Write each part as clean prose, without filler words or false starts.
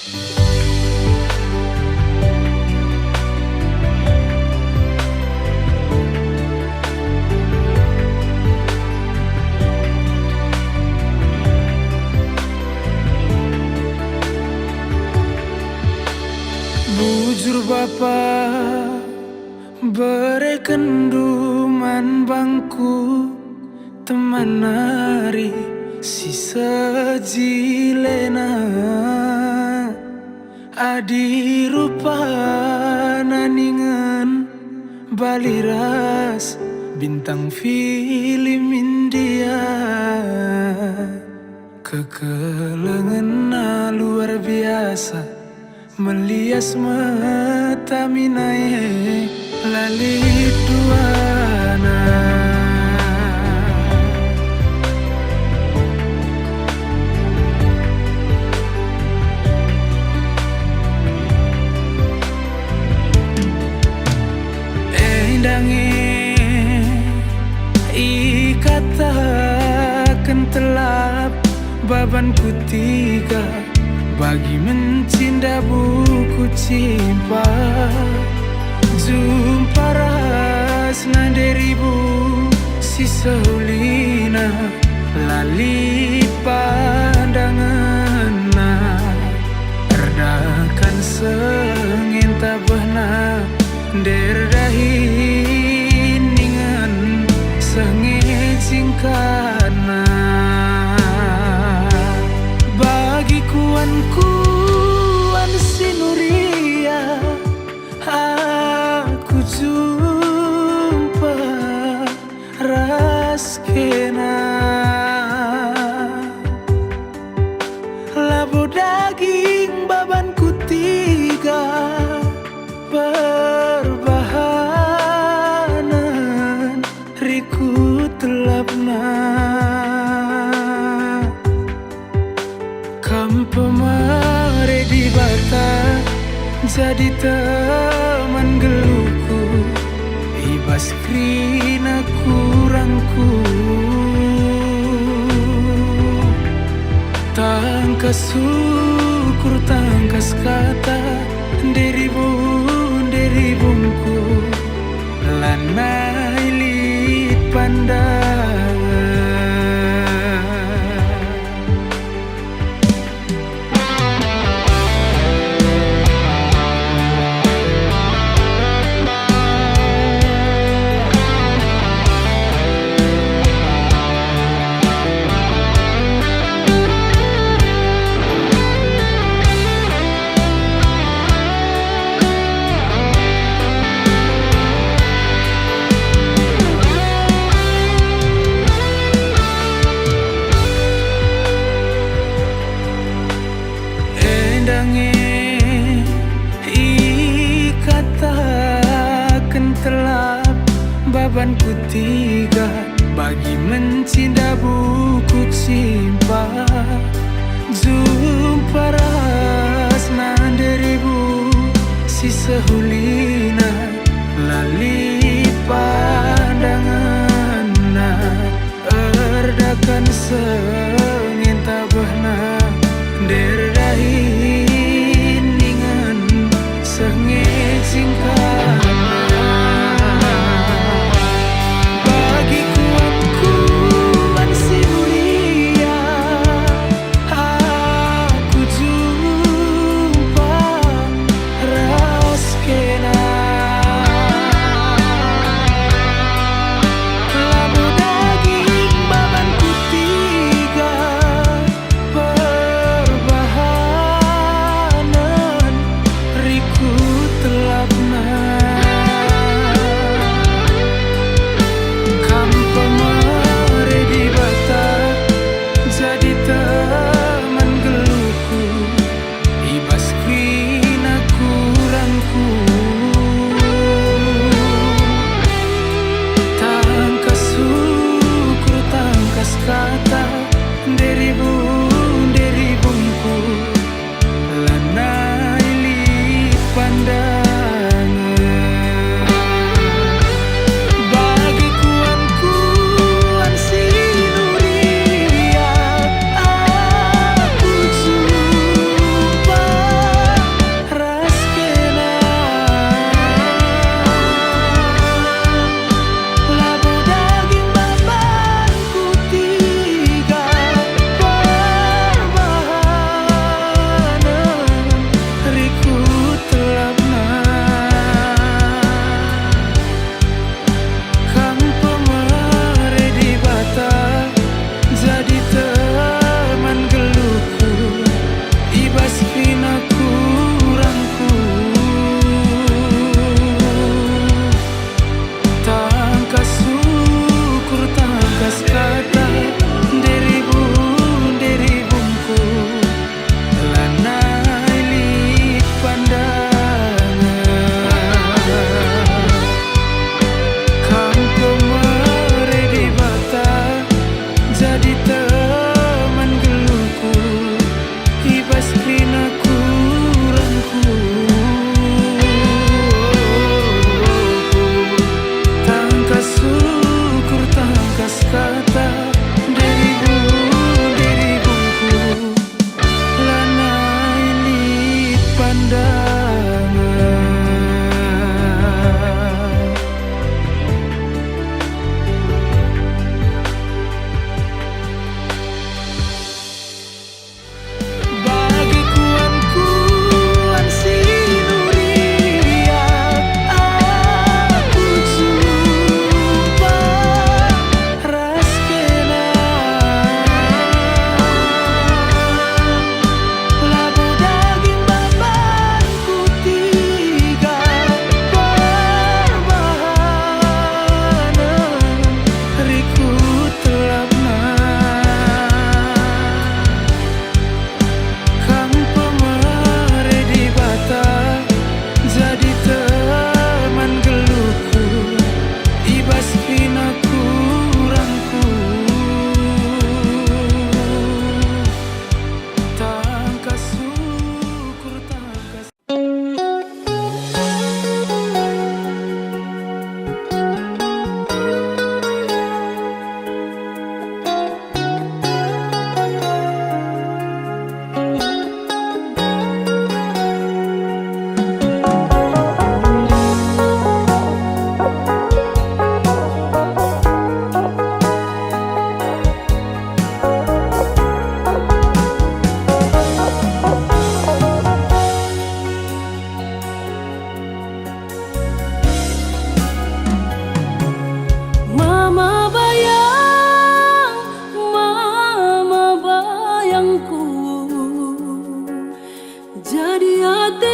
Bujur bapa bere kenduman bangku teman nari si sejilena adi rupa naningan baliras bintang film India kekelengan luar biasa melias mata minae lalit duana endange ikatakan telap babanku tiga bagi mencinta buku cimpa jumpa rasna deribu si seulina lali pandangan erdakan sengin tabahna derdahin ningan sengit singkana kuan sinuria aku jumpa raskena labu daging babanku tiga perbahanan riku telapna pemare di bata jadi teman geluku ibas krina kurangku tangkas syukur tangkas kata deribungku lanai lit pandangan ikatakan telap babanku tiga bagi mencinta buku cimpa jumpa rasna deribu si sehulina lali pandangan erdakan sengin tabahna derdahin ningan sengit singkana bagi kuan sinuria aku jumpa raskena labu daging babanku tiga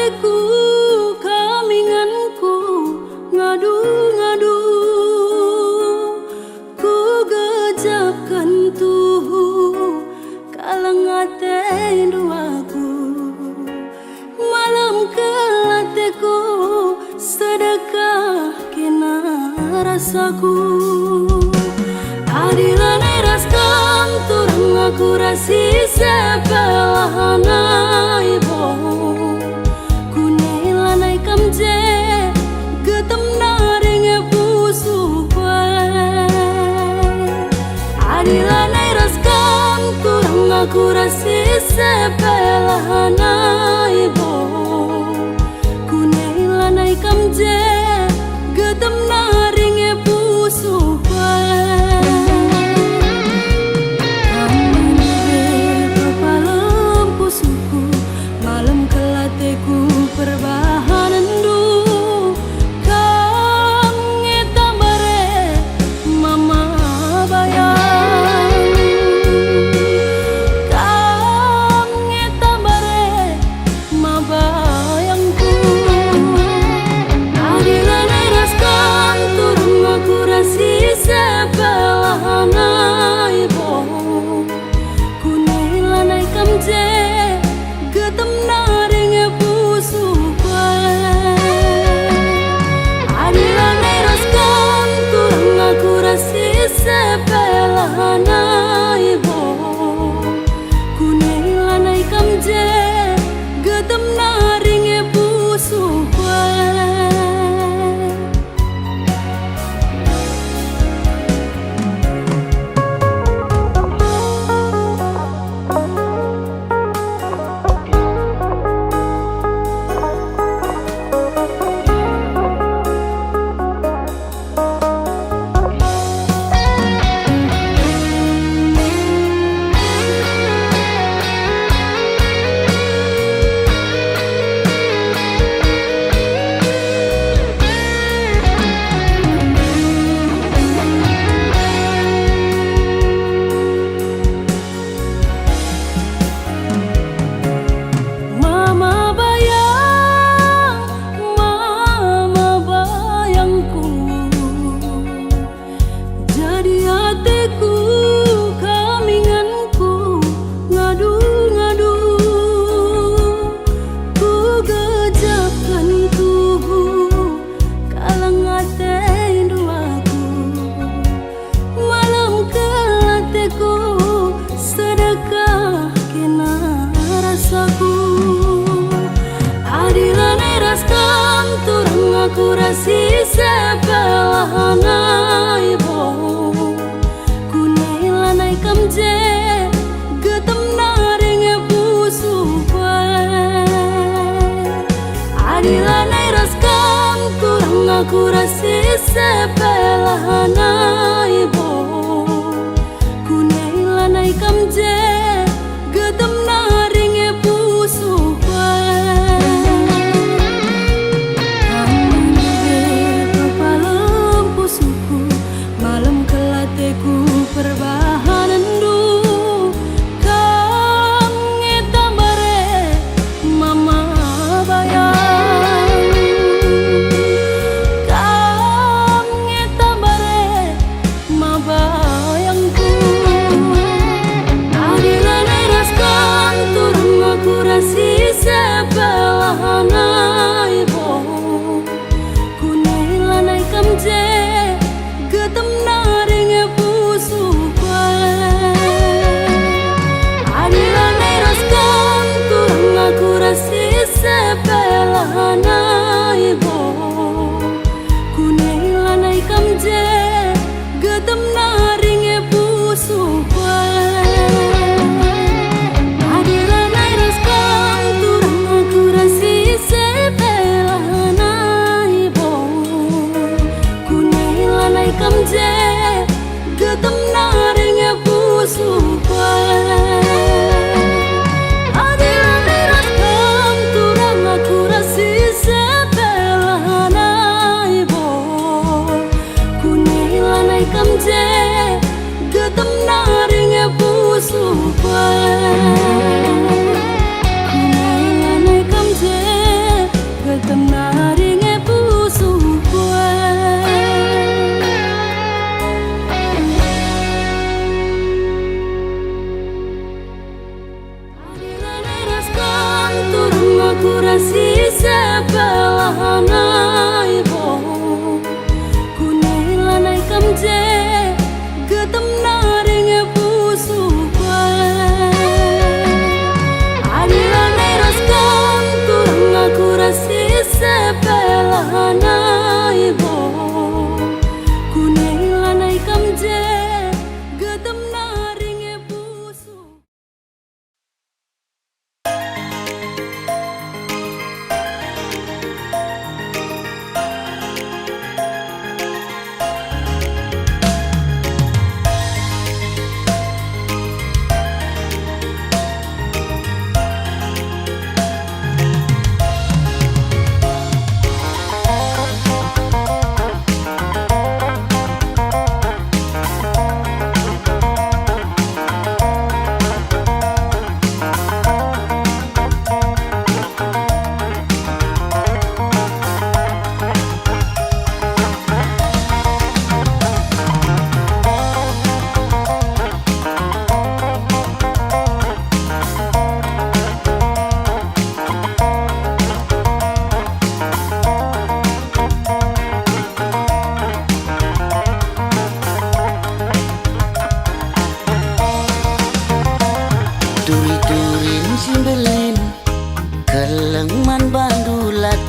hatiku kaminganku ngadu-ngadu ku gejapkan tuhu kalang ate duaku malam kelateku sedekah kena rasaku adilan eraskan turang aku rasi sepelahana ibo kunailanai kamje getem naring pusu adilan eraskan turang aku rasi sepelahana ibo kunailanai kamje getem naring pusu sepelahana ibo kunailanai kamje getem naring pusu adilan eraskan turang aku rasi sepelahana ibo kunailanai kamje getem naring pusu adilan eraskan turang aku rasi sepelahana ibo kunailanai kamje getem naring pusu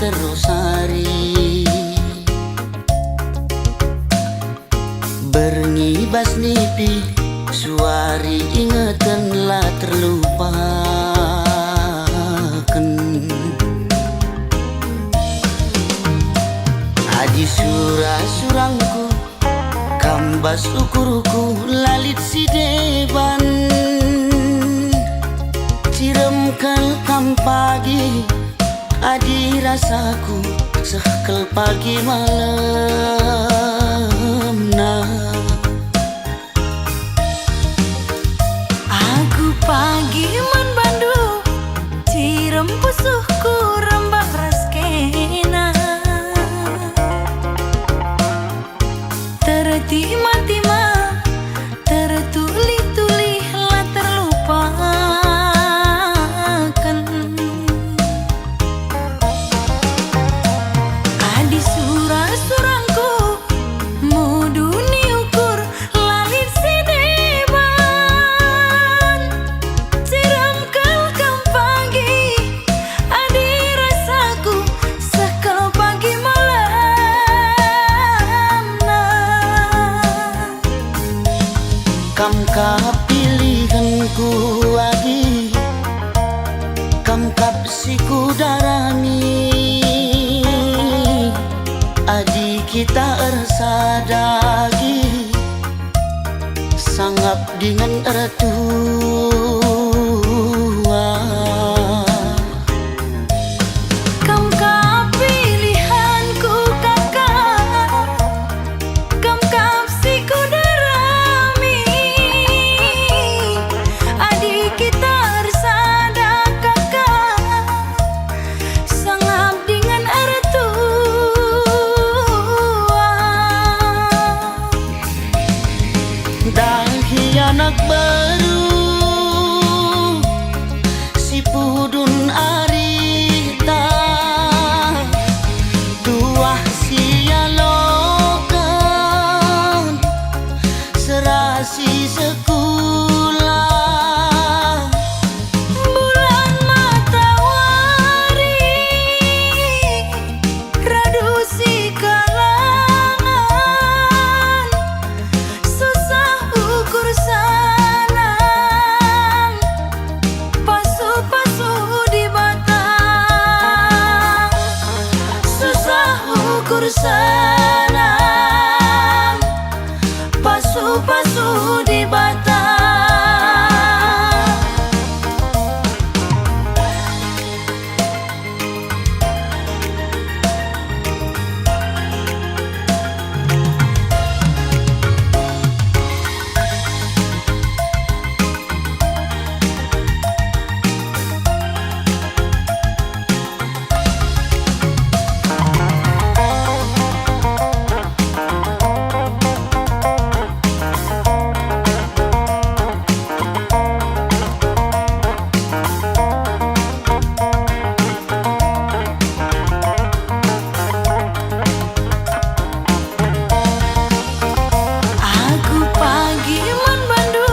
terosari Bernibas nipi suari ingetanlah terlupakan Adi surang-surangku kambas ukuruku lalit si deban Ciremkel kam pagi adi rasaku sehkel pagi malam nah Aku pagi man bandu cirem pusuhku rembak raskena tertima-tima tertuli-tuli lah terlupakan Adi surang-surangku mudu ni ukur lalit si deban Ciram kelkam pagi adi rasaku sekal pagi malam nah Kam pilihanku adi Kam siku darami Adi kita ersadagi Sangap dengan ertua Kam pilihanku kakak Kam siku darami Adik kita ersada kakak Sangap dengan ertua Dahi anak baru si pudun arita tuah sia lokan serasi sekolah Bulan matahari radu si kalangan susah ukur sanang pasu-pasu di batang susah ukur sanang pasu-pasu di batang Aku pagi man bandu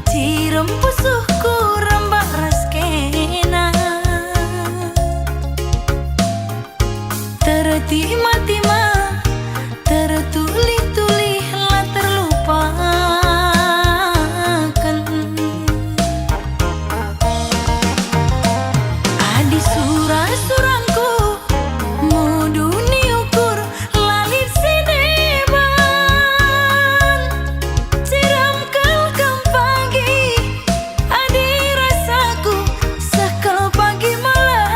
cirem pusuhku rembak raskena tertima-tima tertuli-tuli lah terlupakan Adi surang-surangku mudu ni ukur lalit si deban Ciram kelkam pagi adi rasaku sekal pagi malam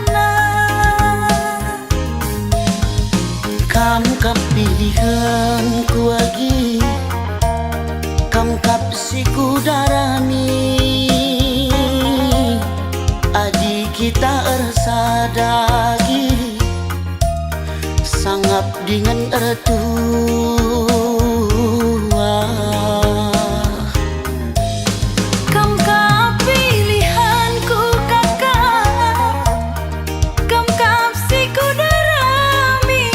nah Kam pilihanku lagi Kam siku darami Adi kita ersadagi Sangap dengan ertua Kam pilihanku kakak Kam siku darami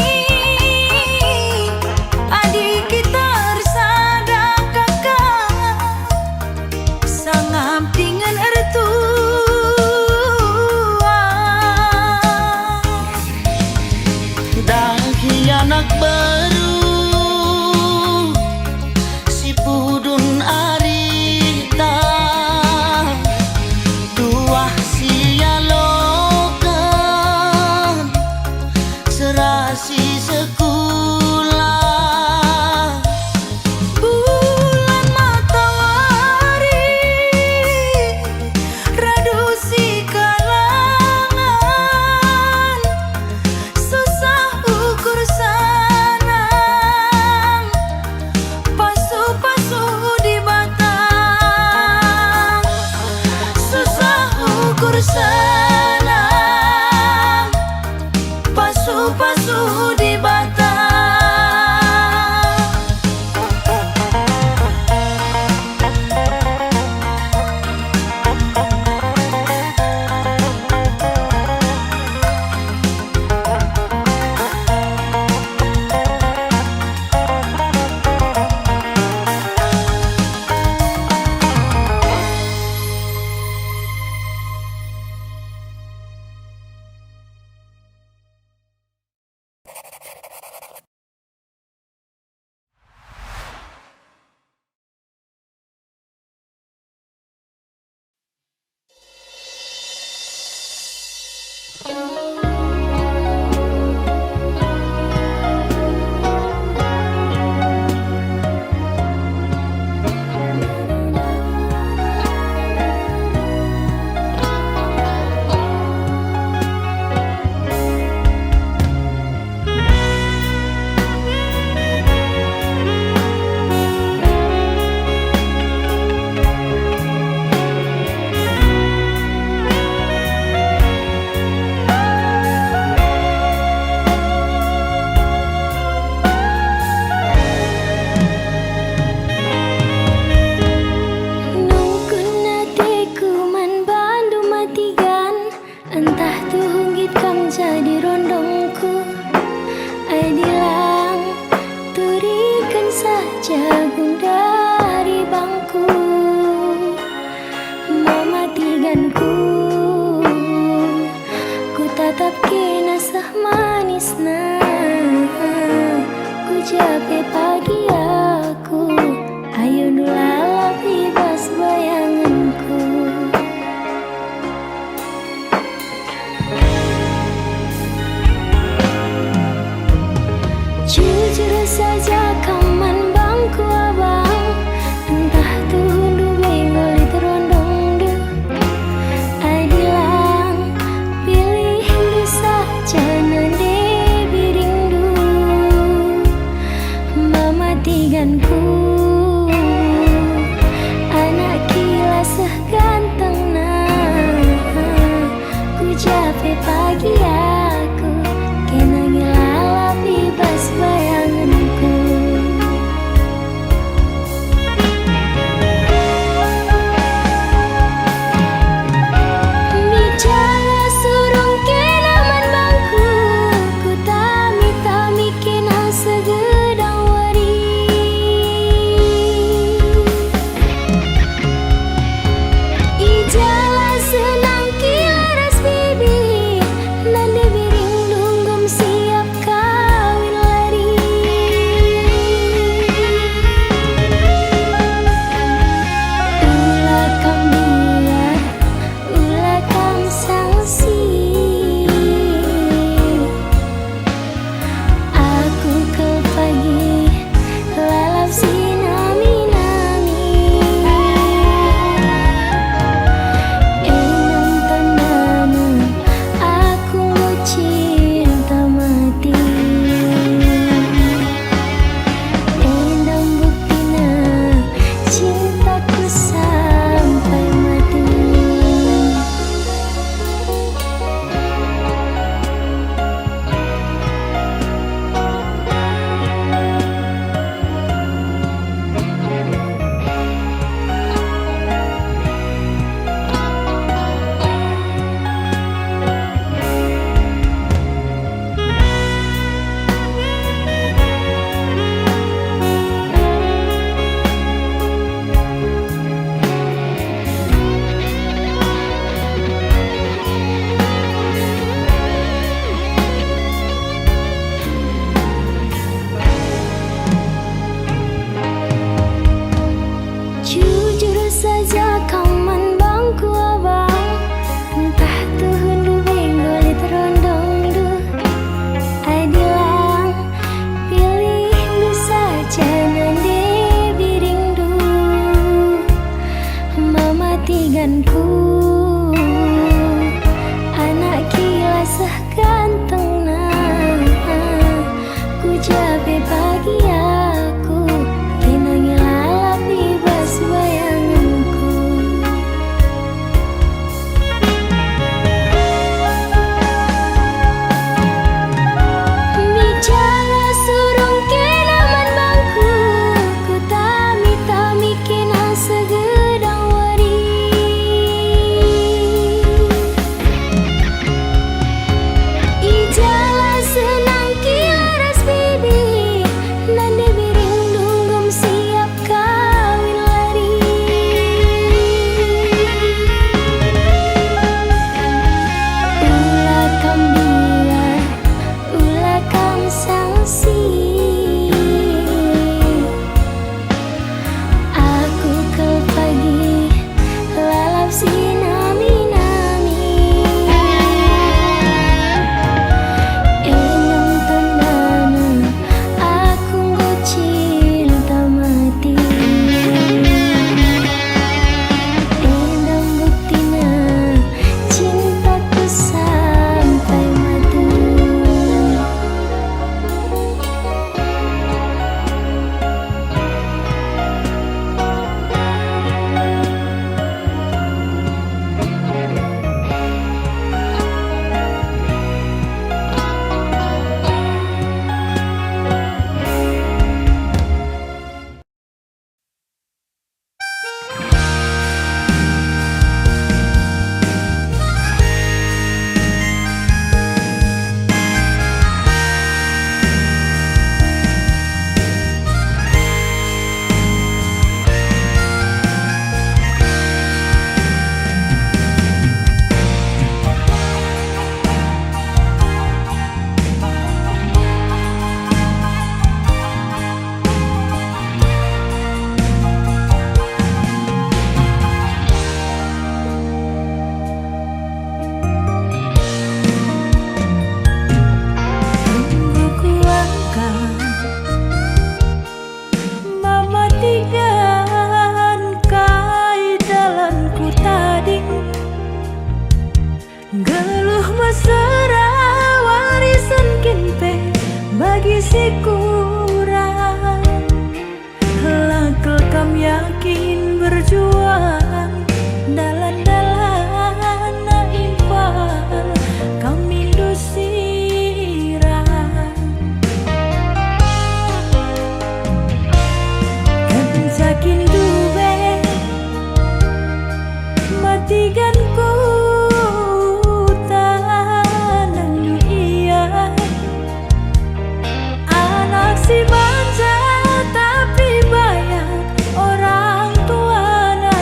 Adik kita ersada kakak Sangap dengan ertua jape pagi aku, ayo nulala bebas bayanganku. Jujur saja kaman bangku abang, entah tuh hundu benggol di terondong du. Adilang pilih du saja nande birindu, mamatiganku anak kila seganteng nah, ku jape pagi aku, kena ngilala bebas bayanganku. Bicara surung kenaman bangku, ku tami-tami kena segedang wari. Ijala senang kilaras bibi, nande biring dunggum siap kawin lari. Ulah kam biar, ulah kam sangsi, aku ke pagi lalap sinami-nami. Enam tandana aku mau cinta mati, enam buktina cintaku sampai mati. Jujur saja kaman bangku abang, entah tuh hundu benggol di terondong du. Adilang pilih du saja nande birindu, mamatiganku anak kila seganteng nah, ku jabe pagi aku, kena ngilala bebas bayanganku. Bicara surung kenaman bangku, ku tami-tami kena segedang wari. mesra warisan kinpe bagi si kurang. Lakel kam yakin berjuang dalan-dalan na impal kami dusirang. Kencakin duwe matigan ku tanang duia. Anak si manja tapi banyak orang tuana.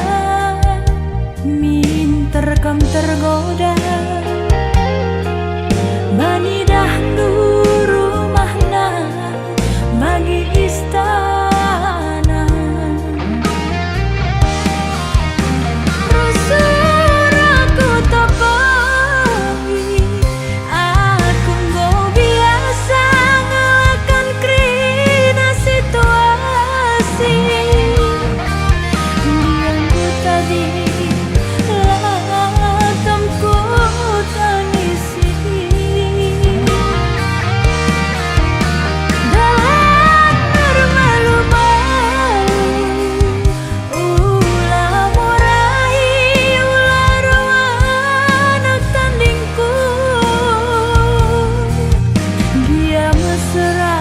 Minter kam tergoda bani dahdu rumahna bagi istana. Rusur aku tokohi, aku nggak biasa ngelakan krina situasi. Diamku tadi lakamku tangisi. Dan bermalu-malu ulah murai ular anak tandingku. Dia mesra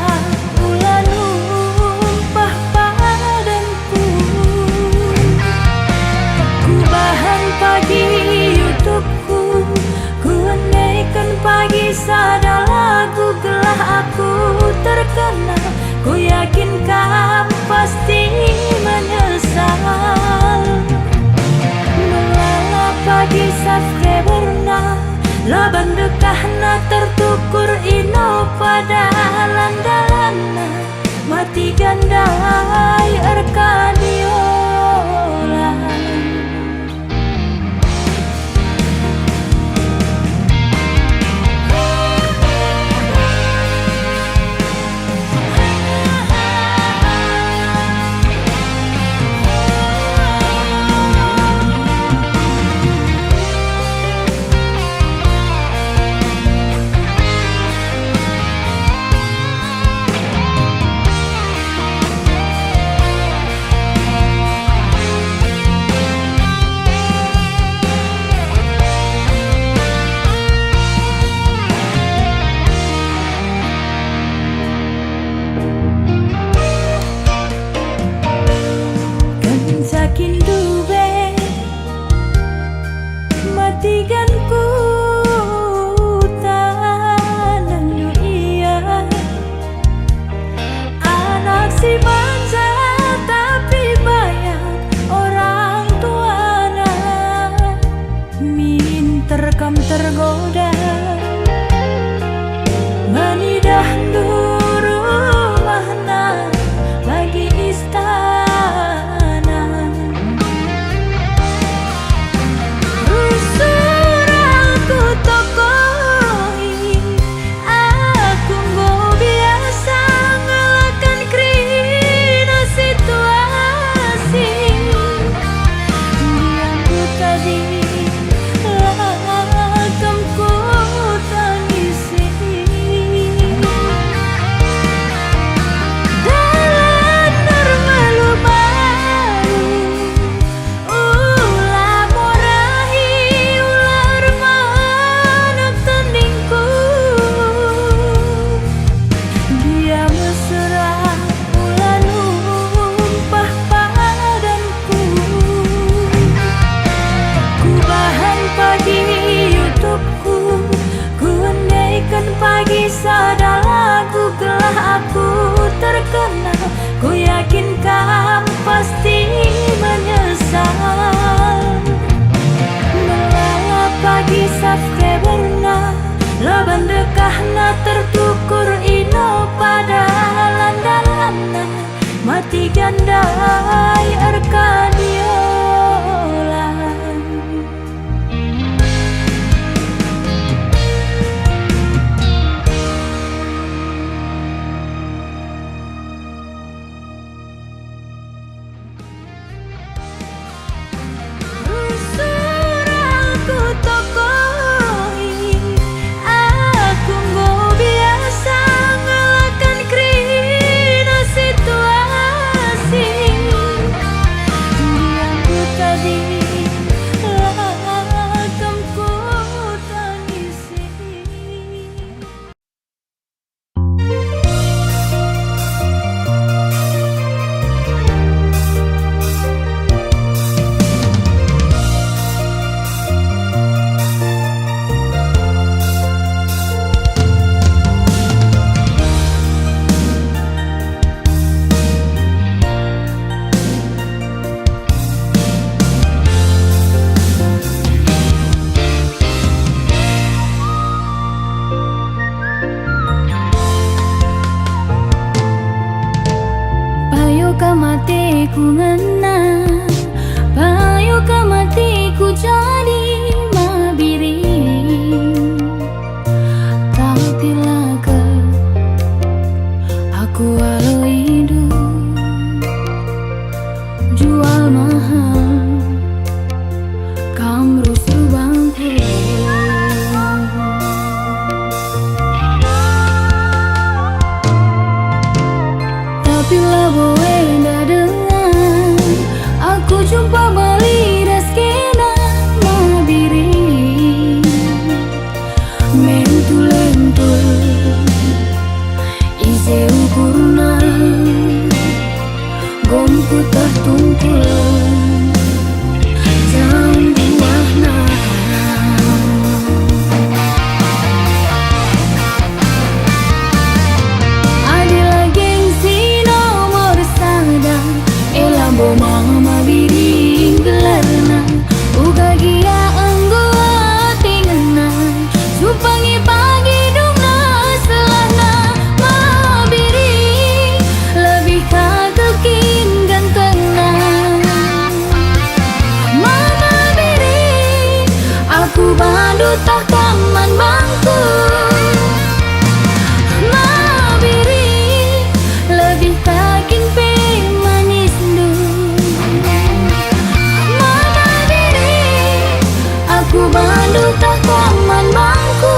ulah numpah padanku. Ku bahan pagi YouTubeku, ku andaikan pagi sada lagu gelah aku terkenal. Ku yakin kamu pasti menyesal. Melala pagi subscriberna laban dekahna tertukur ino pada landalanna mati gandai Arkadiola. Kencakin duwe matigan ku tanang duia. Anak si manja tapi banyak orang tuana. Minter kam tergoda bani dahdu rumahna bagi istana. Rusur aku tokohi, aku nggak biasa ngelakan krina situasi. Diamku tadi lakamku tangisi. Dalan bermalu-malu ulah murai ular anak tandingku. Dia mesra ulah numpah padanku. Ku bahan pagi YouTubeku, ku andaikan pagi sada lagu gelah aku terkenal. Ku yakin kamu pasti menyesal. Melala pagi subscriberna laban dekahna tertukur ino pada landalanna mati gandai Arkadiola. ku ngena payu kamatiku jadi mabiring. Tapi laga aku walau hidup jual mahal kam rusuh bangku. Tapi lah boe ndak dengar aku jumpa balik dah skena mabiring. Mentul-entul ise ukurna gomku tertungkul jam buahna. Adilah gengsi nomor sada elambo mama biring gelarna uga gia enggo tingena supangi pagi dungna selana mabiring lebih kagekin gantengna. Mama biring aku bandu tak kaman bangku. Mabiring lebih kakin pe manis du. Mama biring aku bandu tak kaman bangku.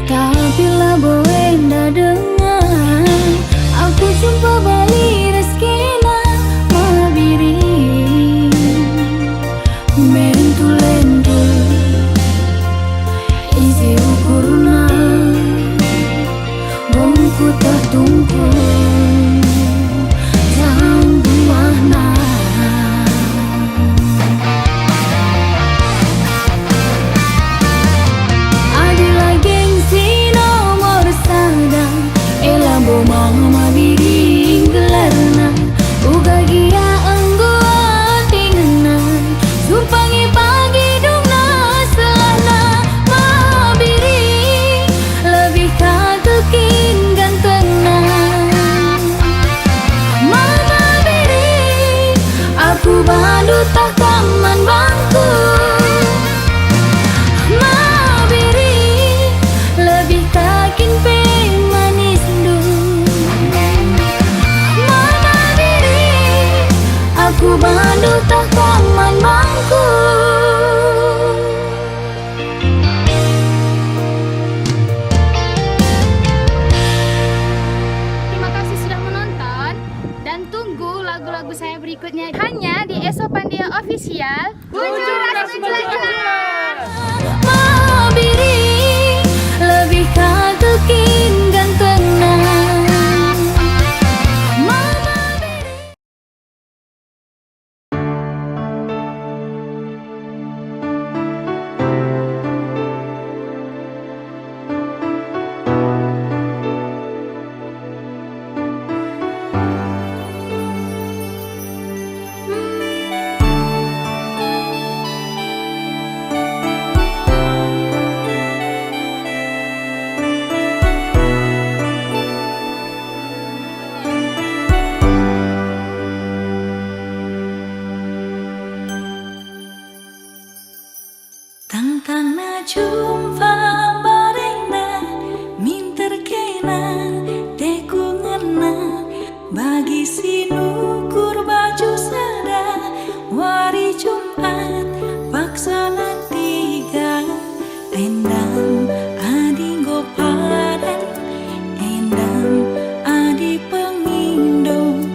Tapi lah boe ndak dengar aku jumpa balik dah skena mabiring. Mentul-entul isi ukurna bongku tertungkul jam buahna. Adilah gengsi nomor sada elambo mama biring gelarna uga gia enggo tingena supangi pagi dungna selana mabiring lebih kagekin gantengna. Mama biring aku bandu tak kaman bangku. Mabiring lebih kakin pe manis du. Mama biring aku bandu tak kaman bangku. Terima kasih sudah menonton dan tunggu lagu-lagu saya berikutnya hanya di Esopandia Official. Kunjung rasa jelek-jelek. Mabiring lebih kagekin gantengna. Mama biring jumpa barengna minter kena teku ngena bagi sinukur baju sada wari Jumat paksana tiga endam adi gopadan endam adi pengindo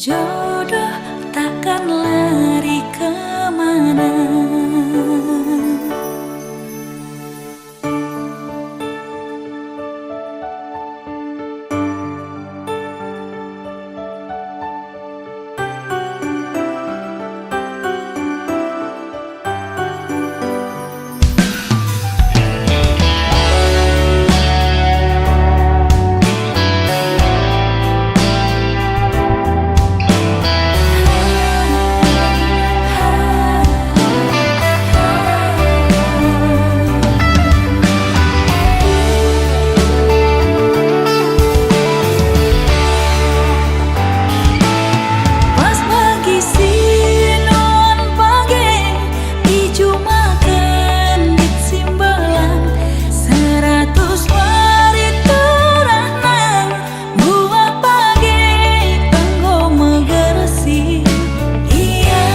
Jodoh takkan lari kemana. Pas pagi sinuan pagi ijo makan di simbalan 100 wari turanang buah pagi tenggo megersi iya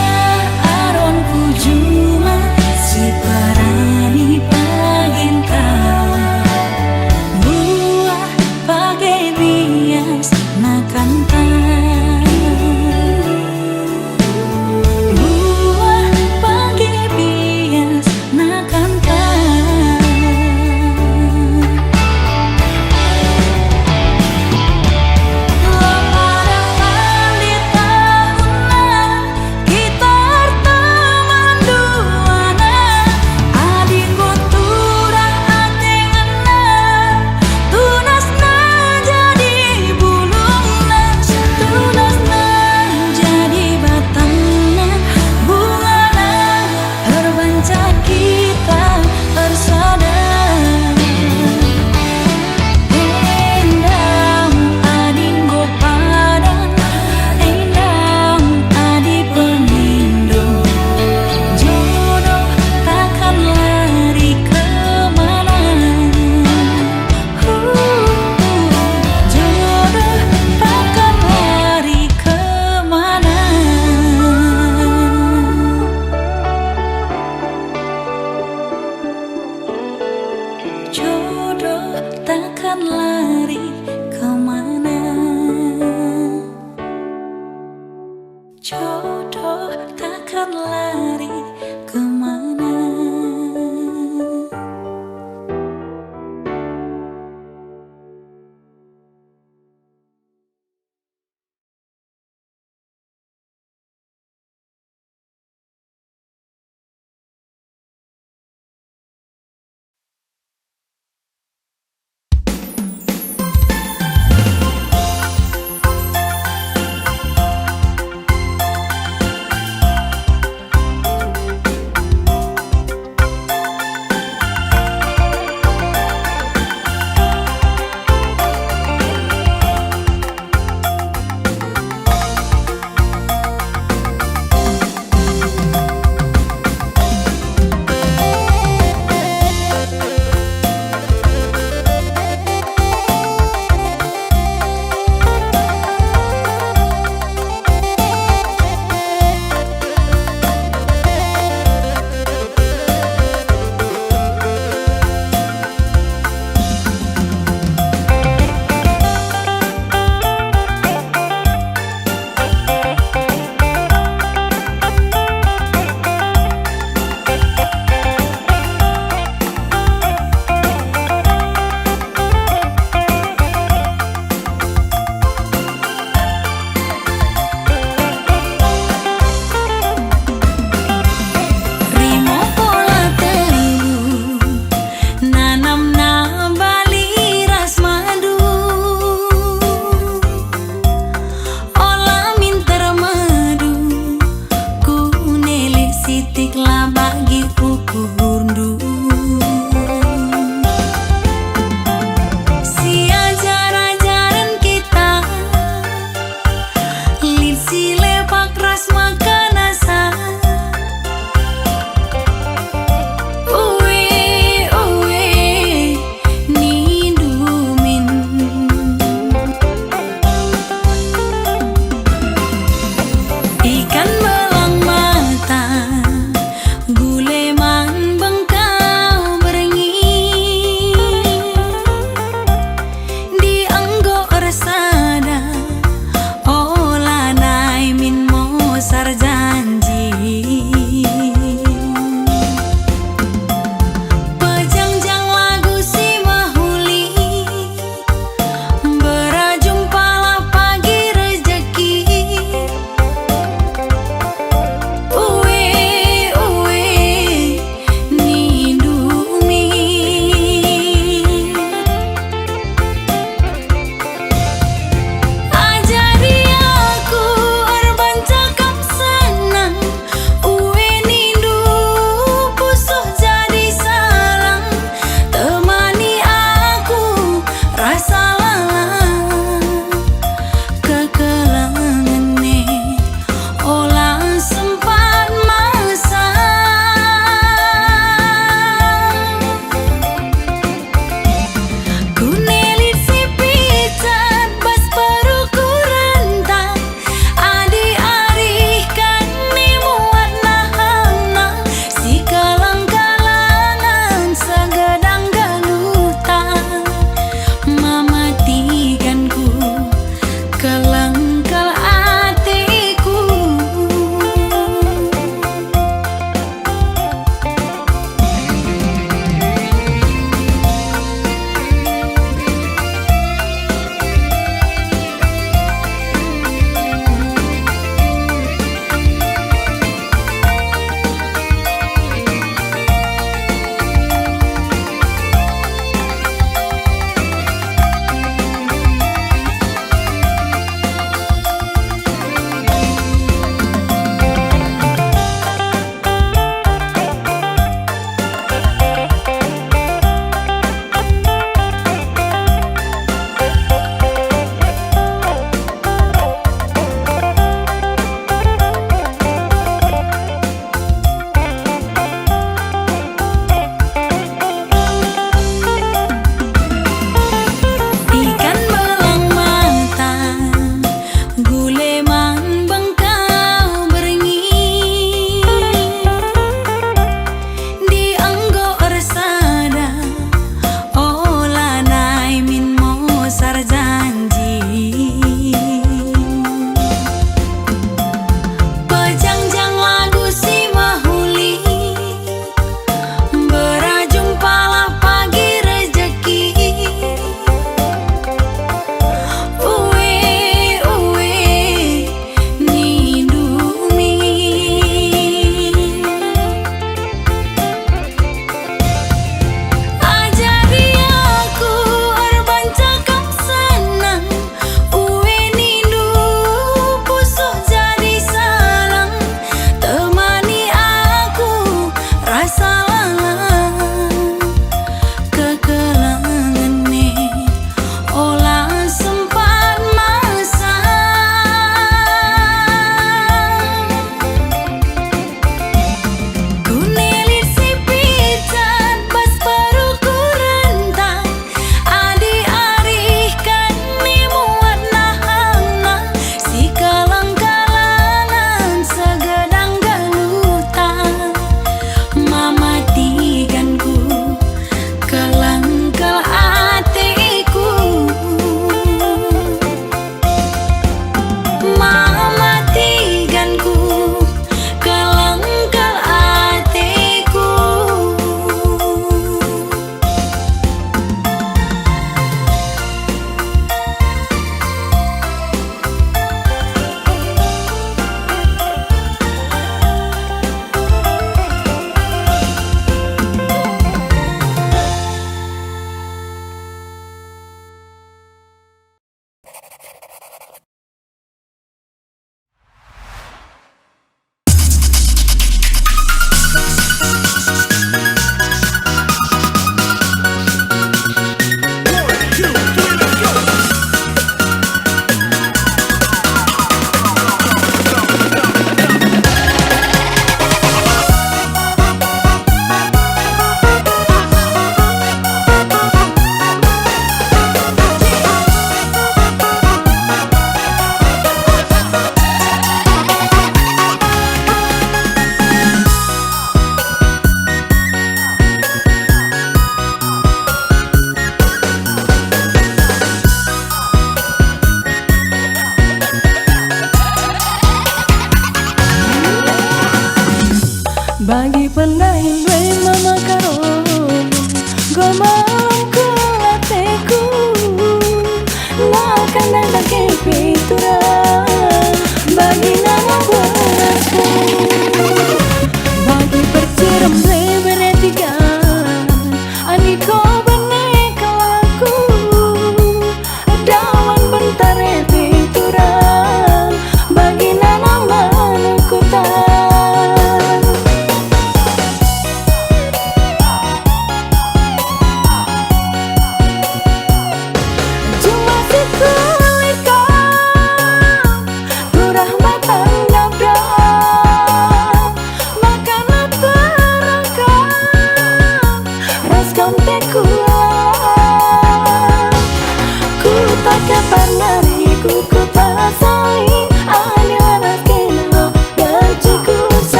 aron kujuma si parani pagintang buah pagi bias nakantang buah pagi bias nakantang Lamaran di tahunan kita teman duana adinggo turah atengana tunasna jadi bulungna tunasna jadi batangna bungana terbanca kita tersadar endang adinggo padan endang adi pemindo jodoh takkan lari kemana jodoh takkan lari kemana jodoh takkan lari kemana jodoh takkan lari kemana.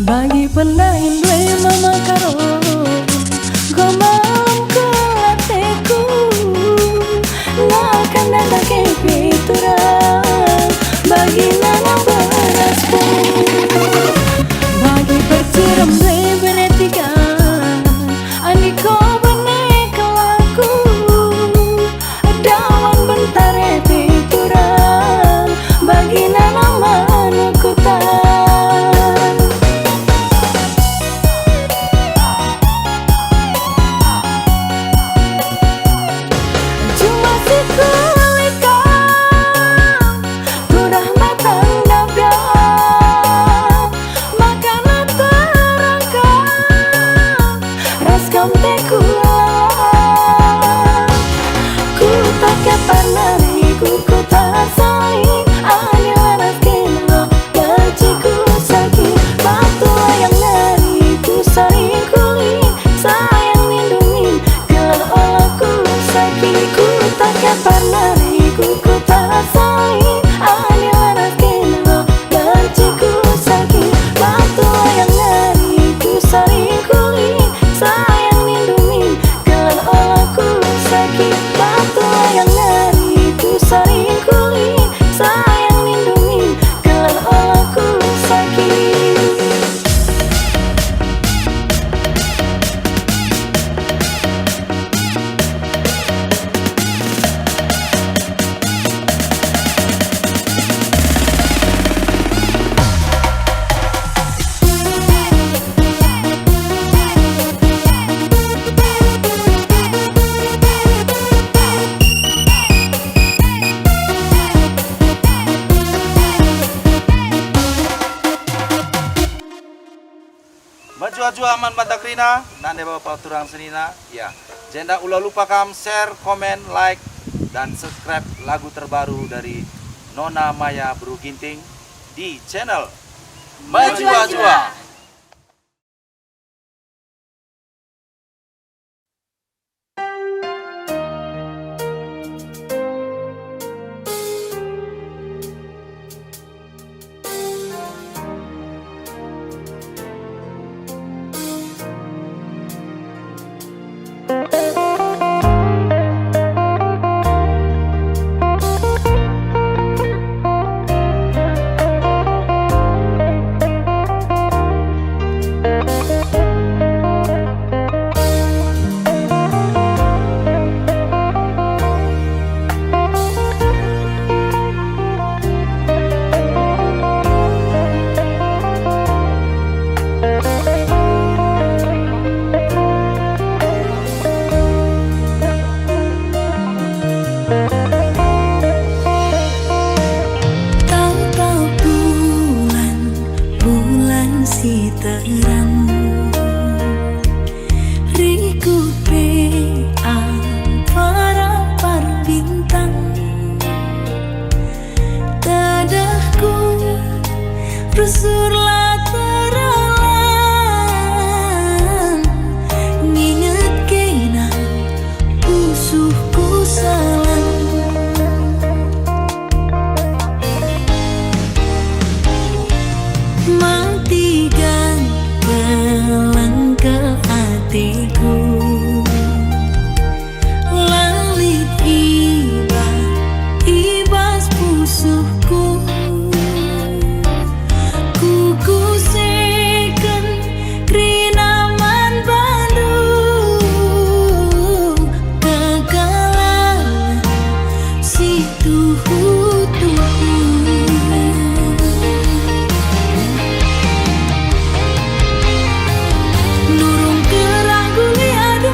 Bagi pendahin dua mama karo Go malam ke hatiku Nggak akan ada kepiturang Bagi nana berasku Bagi perciram dua beretiga Ani kau benek laku Dawan bentar epiturang Bagi nana manukutan Maju-aju aman batakrina, nande bapak turang senina, ya. Jenda ulah lupa kam share, komen, like, dan subscribe lagu terbaru dari Nona Maya Bru Ginting di channel Maju-Ajua. Bersurlah teralang Nginget kenang Usuhku salang Matikan Gelang ke hatiku Lalit ibas pusuhku Nurung kerang guli adu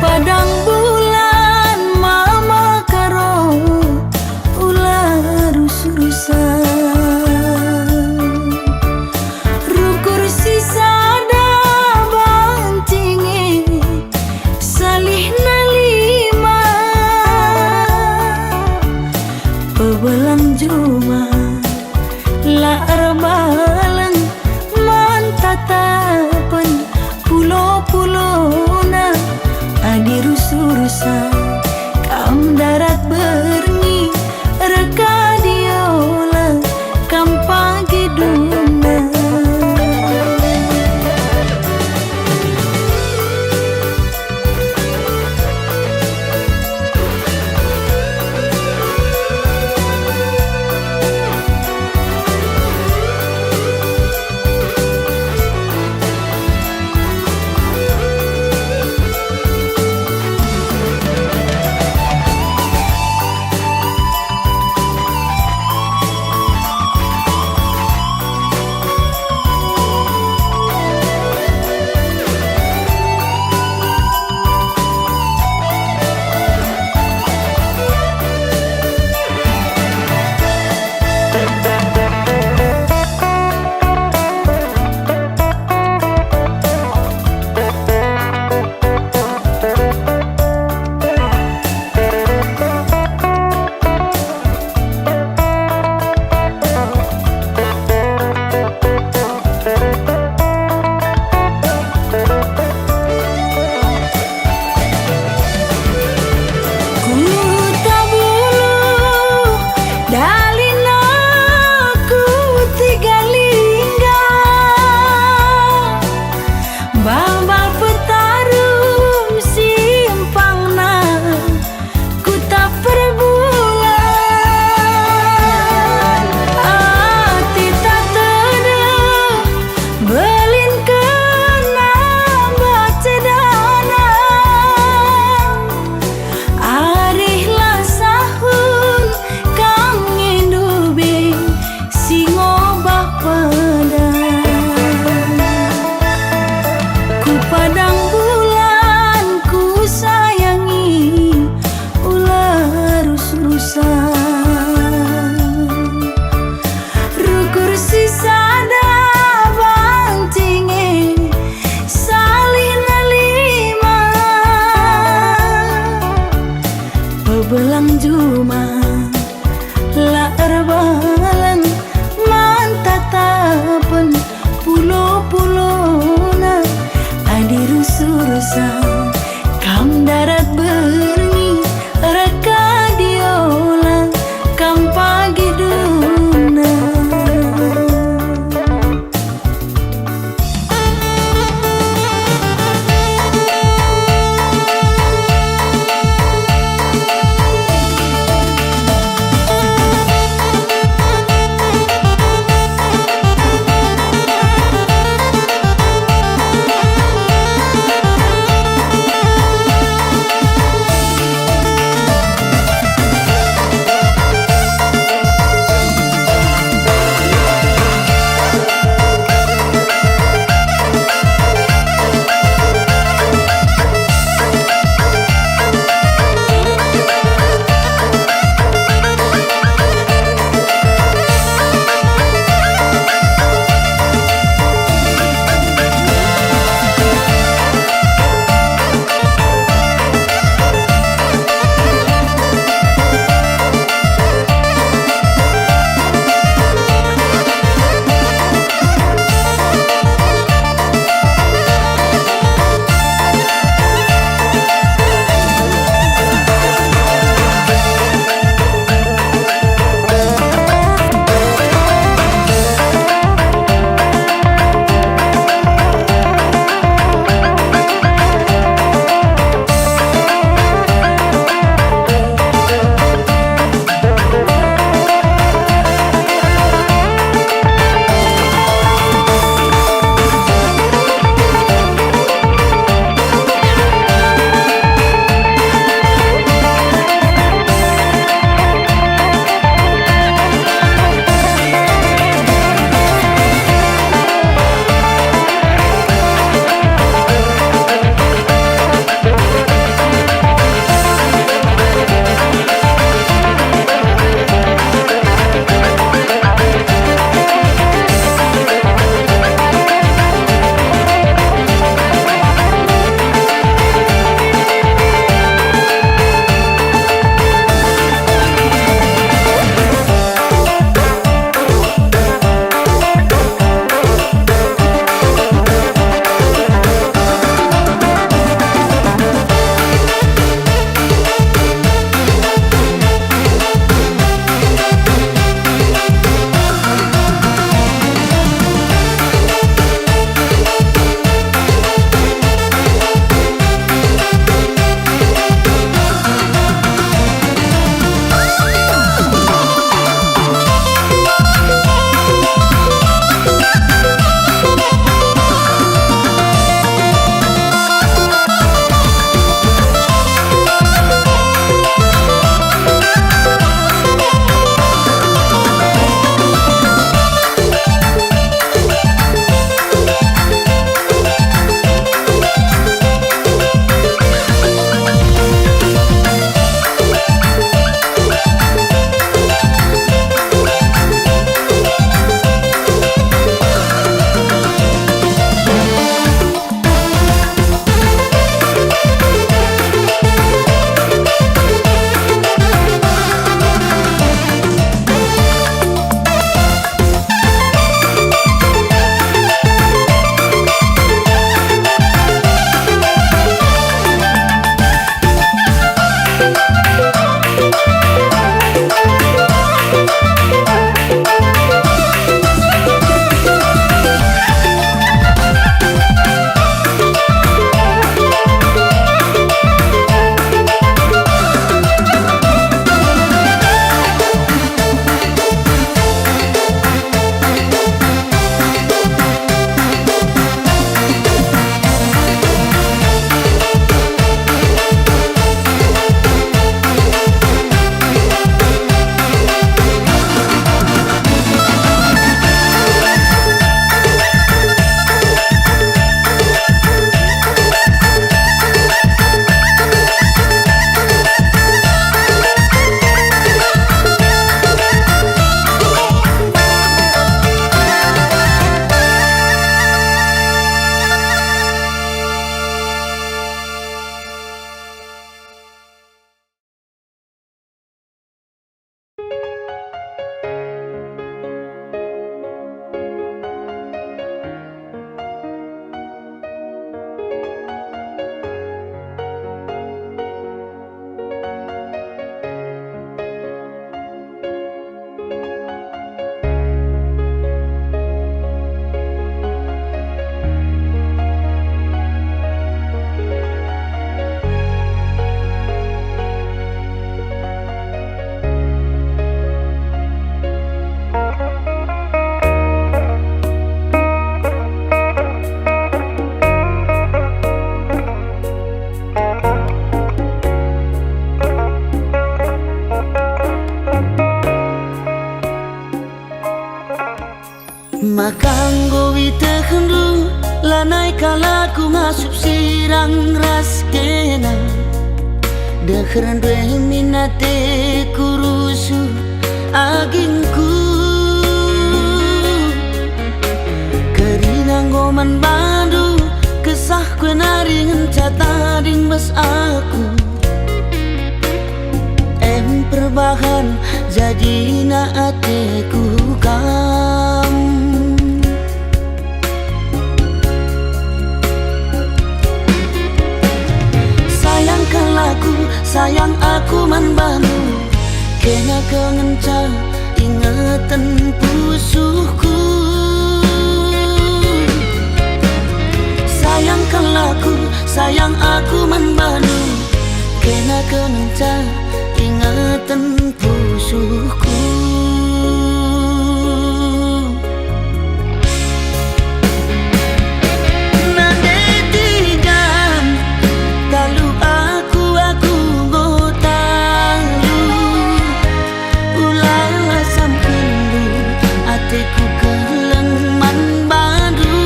padang bulan mama karo ulah rusurusan rukur sisada bantinge salih nalima pebelang juma la arbalang mantatapan pulo-pulona adi rusurusan kam darat berni reka diola kam pagi duna belang juma la erbalan mantatapan pulo-pulona adi rusurusan kam darat berni reka diola kam pagi duna asup sirang ras kena Dekheran dwe minate kurusu agingku Kerinang goman bandu Kesah kue naringan cata ding bas aku Perbahan jadi na ateku kam Sayangkan laku, sayang aku manbanu Kena kengenca ingatan pusuhku Sayangkan laku, sayang aku manbanu Kena kengenca ingatan pusuhku Nanetigan Talu aku gotalu Ulala sampendu Ateku kelengan badu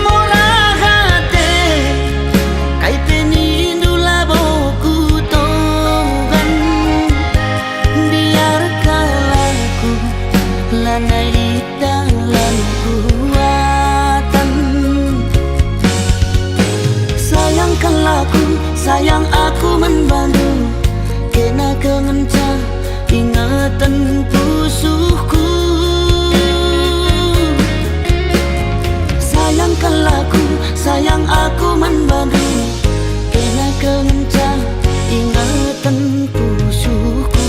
Murah hati Kai penindu laboku togan Biarkan aku Lanai di dalam kuatan Sayangkan laku, sayang aku membantu Kena kengenca ingatan pusuhku Sayangkan laku, sayang aku membantu Kena kengenca ingatan pusuhku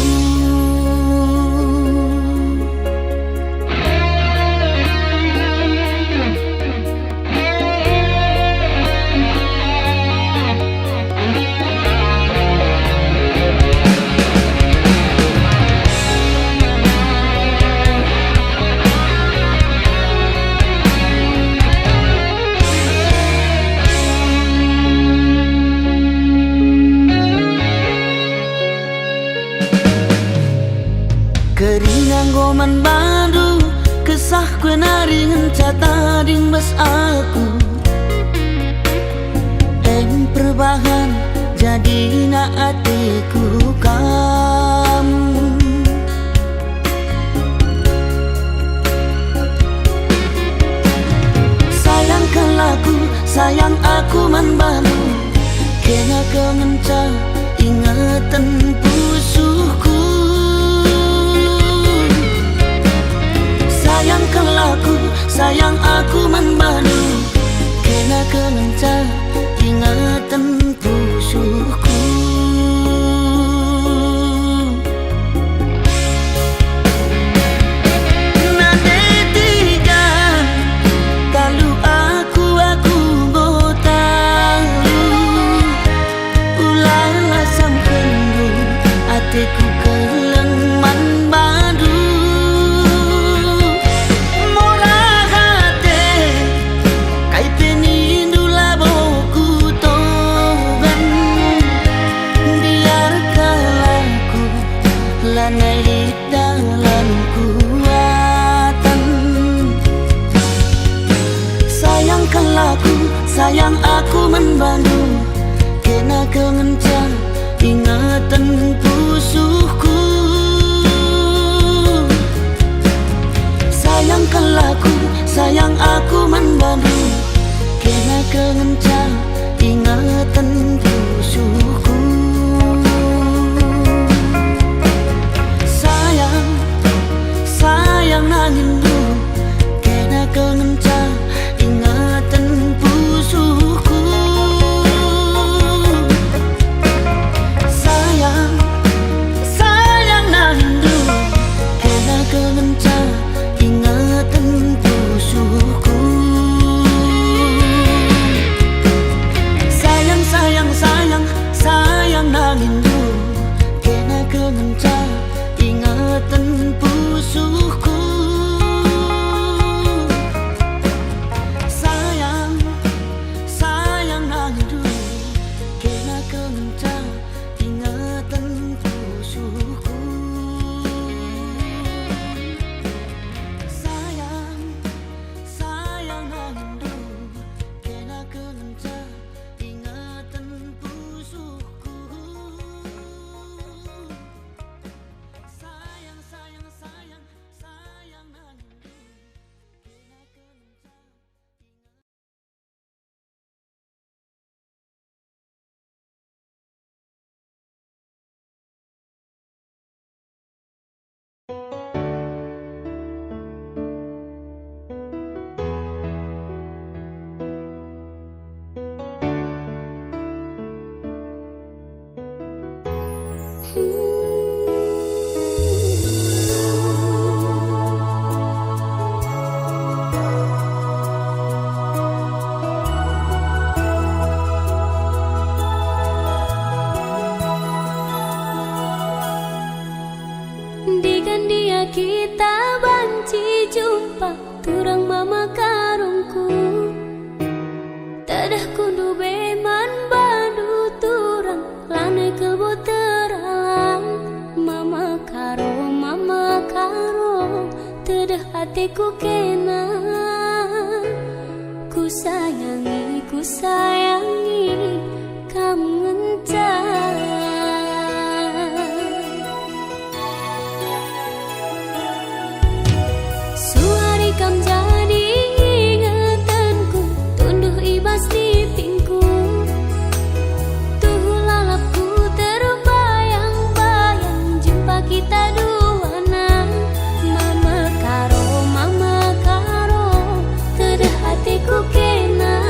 Keringang goman bandu Kesah kue naringan cata ding bas aku Perbahan jadi na atiku kam Sayangkan laku, sayang aku manbanu Kena kengenca ingatan pusuhku Sayangkan laku, sayang aku manbanu Kena kengenca ingatan pusuhku Nanetigan Talu aku gotalu Ulala sampendu Ateku kelengan badu Murah hati Kai penindu laboku togan Biarkan aku Lanai di dalam kuatan Sayangkan laku, sayang aku membantu Kena kengenca ingatan pusuhku Sayangkan laku, sayang aku membantu Kena kengenca ingatan pusuhku Sayang, sayang nangindu Kena kengenca ingatan pusuhku Sayang, sayang nangindu Kena kengenca ingatan pusuhku Dia kita banci jumpa turang mama karungku tadah kundu beman badu turang lane kelbo teralang mama karo tadah hatiku kena ku sayangi kamu ngencang. Kam jadi ingatanku tunduh ibas di pingku tuh lalapku terbayang-bayang jumpa kita duana mama karo tedah hatiku kena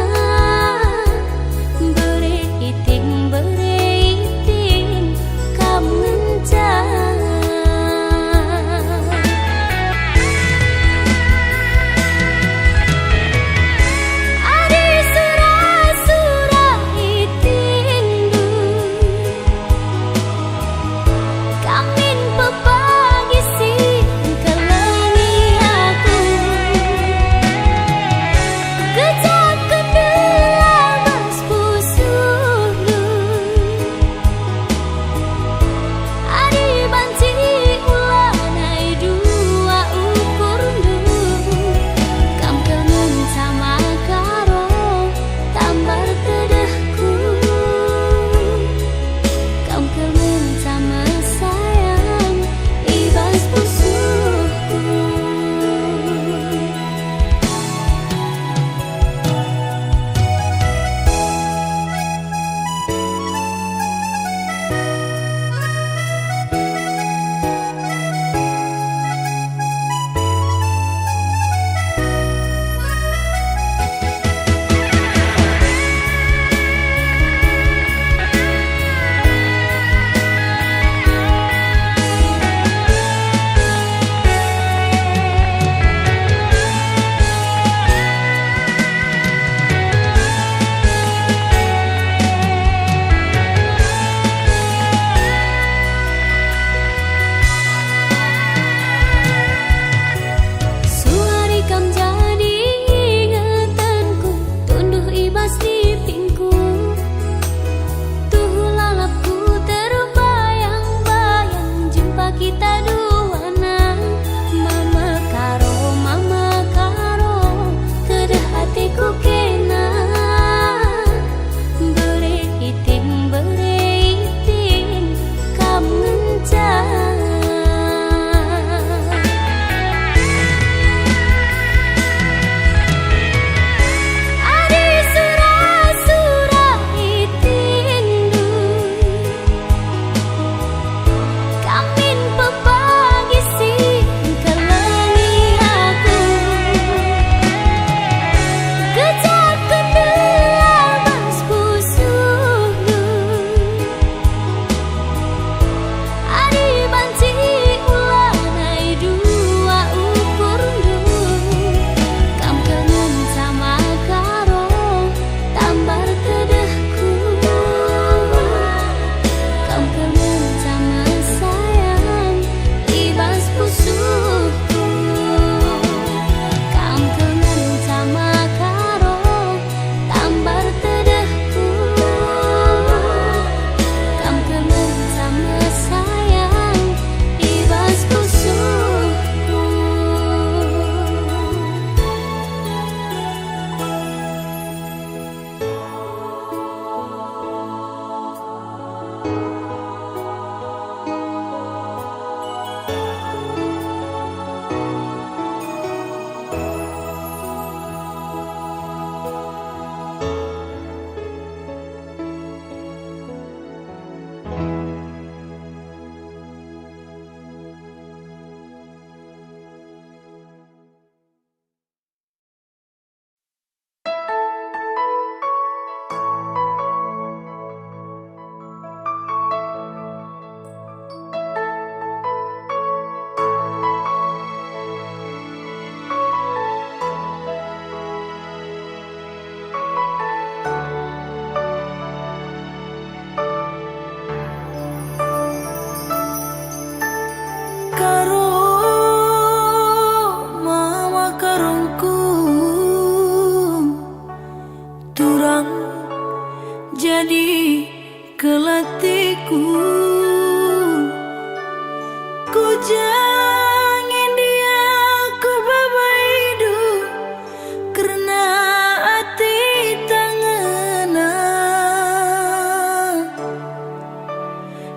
jadi kelatiku. Ku jangan dia ku babaidu karena hati tangena.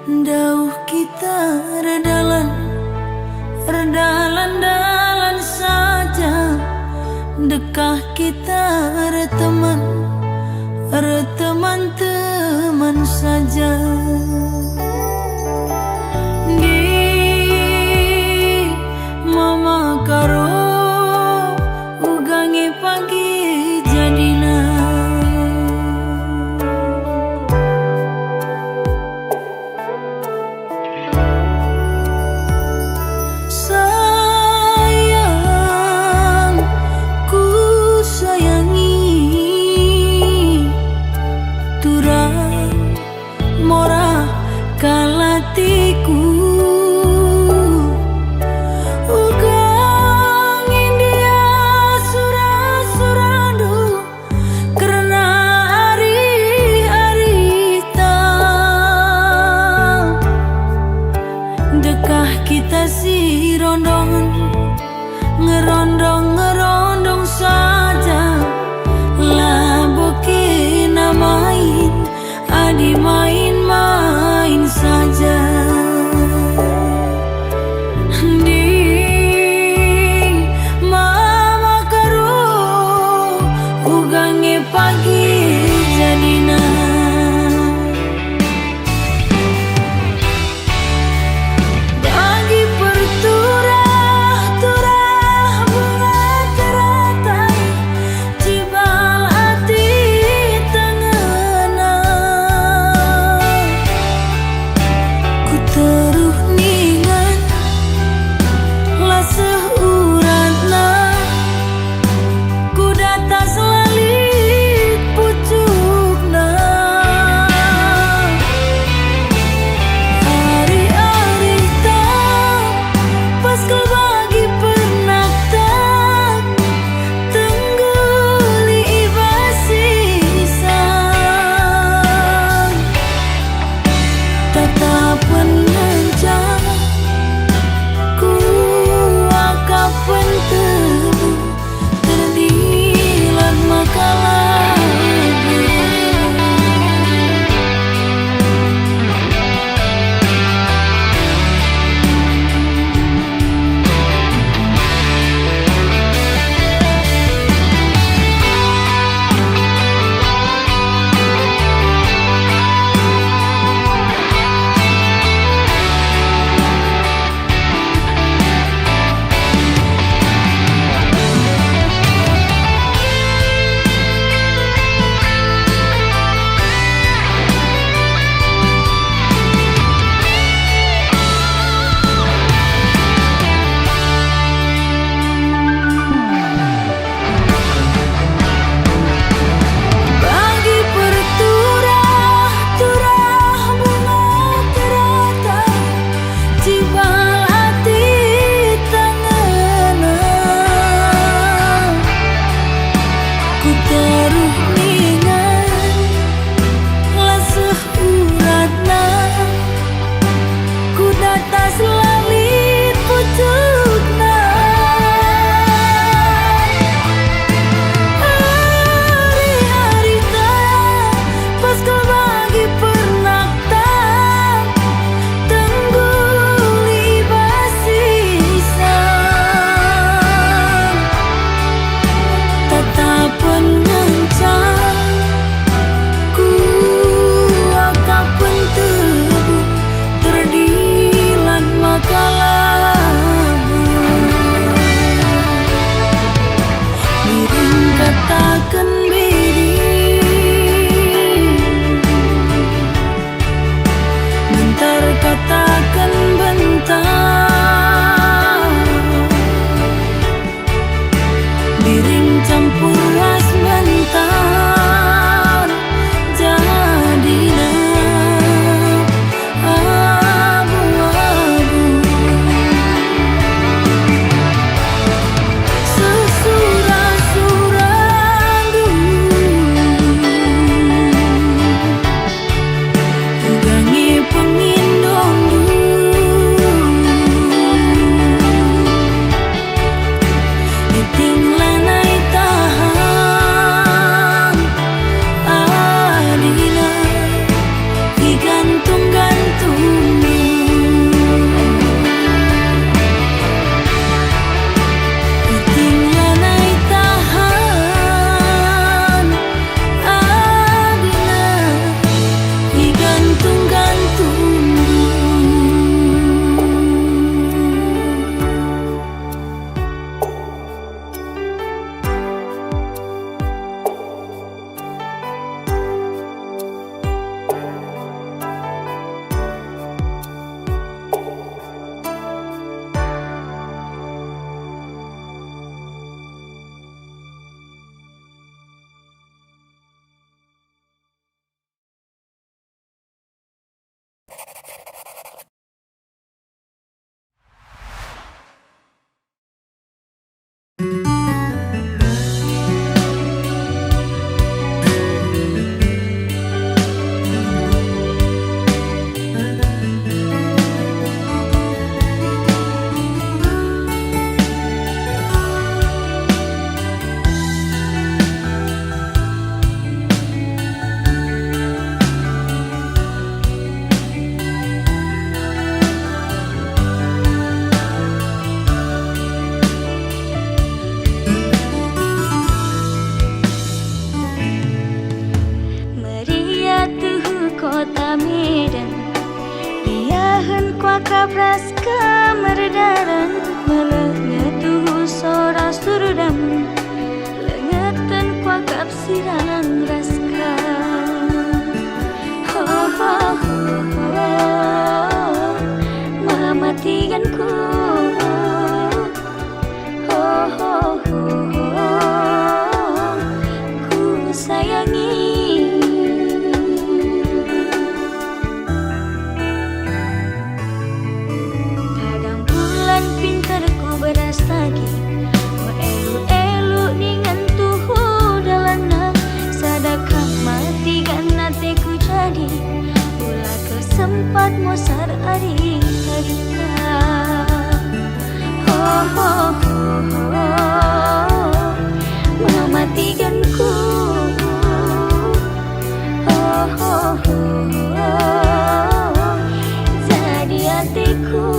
Dauh kita redalan saja, dekah kita teman saja. Di mama karo ugangi pagi jadina. Sayang ku sayangi turang mora kalatiku. Ugangin dia suradu karena hari-hari tak dekah kita si ngerondong saja. Lah bukin main adi main saja. Di mama karo ugangi pagi jadina. Bagi perturah bunga teratai cibal hati tangena. kapras kemerdaran melengit tuhu sora surudam lengetan kuakap sirang raska ho ho ho ho mematikanku ho ho ho ho ku sayangi. Lagi elu-elu dengan tuhu dalana sadakah mati karena teku jadi ulah kesempat mosar ari harita ho ho ho ho mematikanku ho ho ho ho jadi hatiku.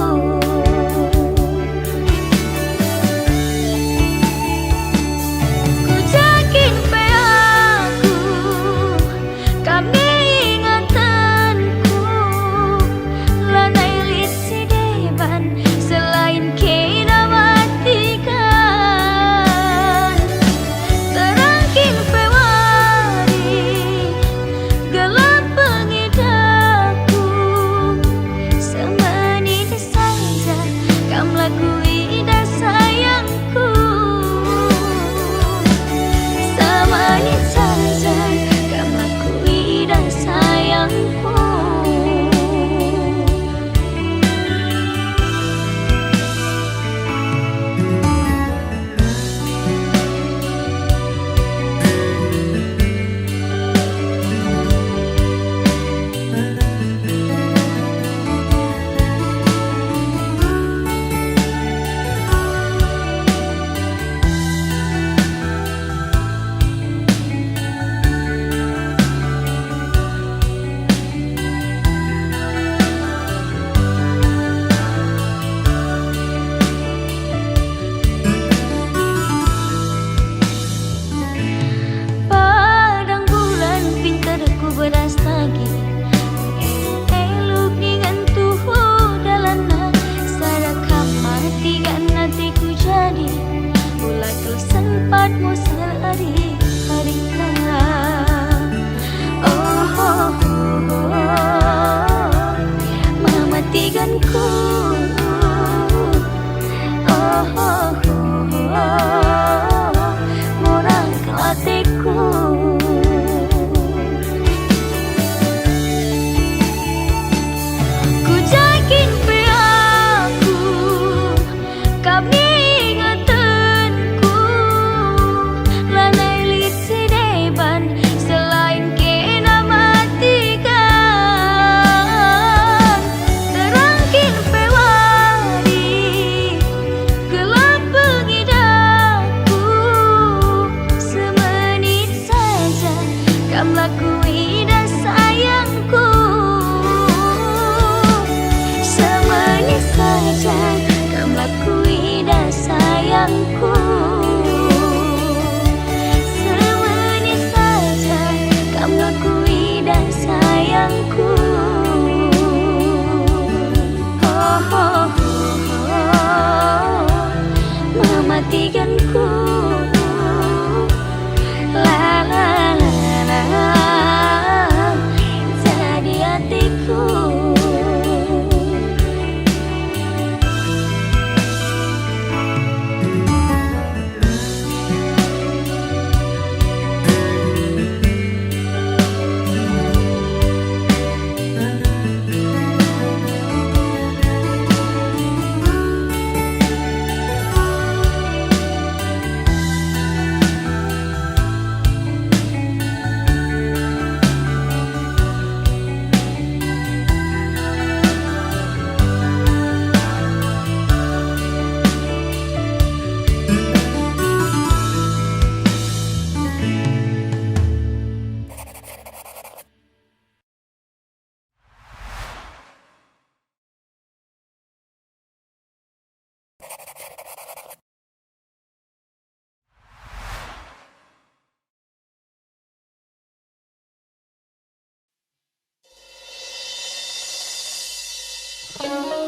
Thank you.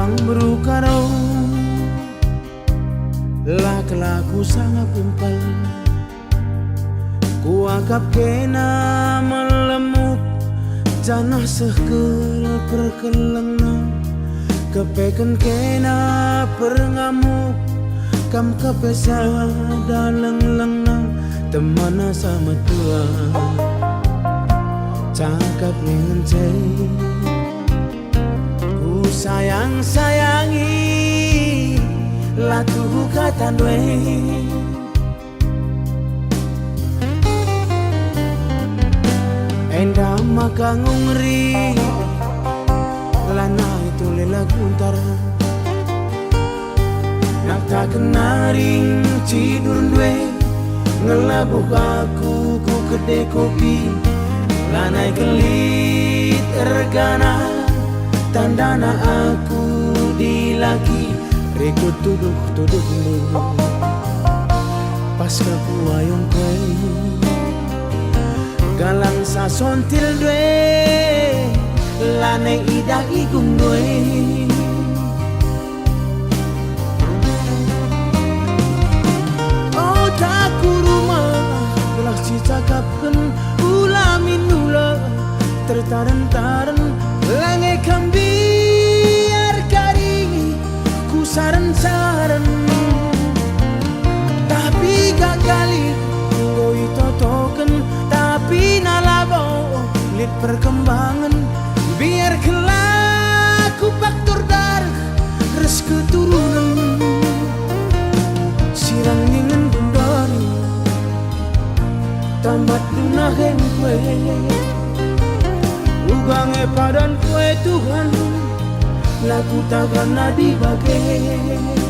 Bang berukaro lak-laku sangat kumpal kuakap kena melemuk janah sekel perkelengna kepeken kena perngamuk kam kepesa daleng lengnang temana sama tua cakap dengan cai ku sayang-sayangi latuh kata dwe enda maka ngungri lana itu lela guntar nak tak kenaring tidur dwe ngelabuh aku ku kedai kopi lanai kelit ergana tandana aku dilaki rekut tuduh pas kaku ayong kwe galang sa sontil dwe lanai idah igung dwe oh taku rumah belah si cakapkan ulamin ula tertaren-taren langai kambiar karingi ku saren-saren tapi gagali ngoi totoken tapi nalabo lit perkembangan biar kelaku faktor darah res keturunan sirang ingin bundari tambat dunahen kue ugange padan kue Tuhan laku takkan nadi bagai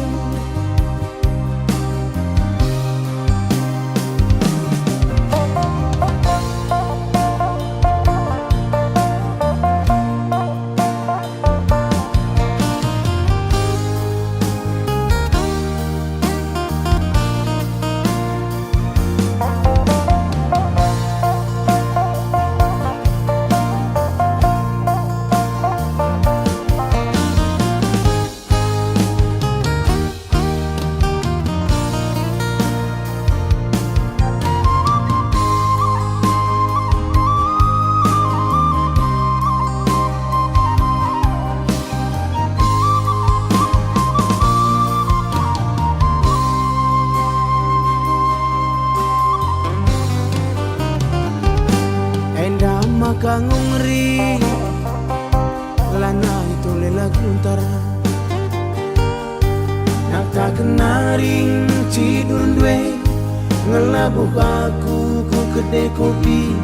maka ngungri lana itu lela guntar nak tak kenaring tidur dwe ngelabuh aku ku kedai kopi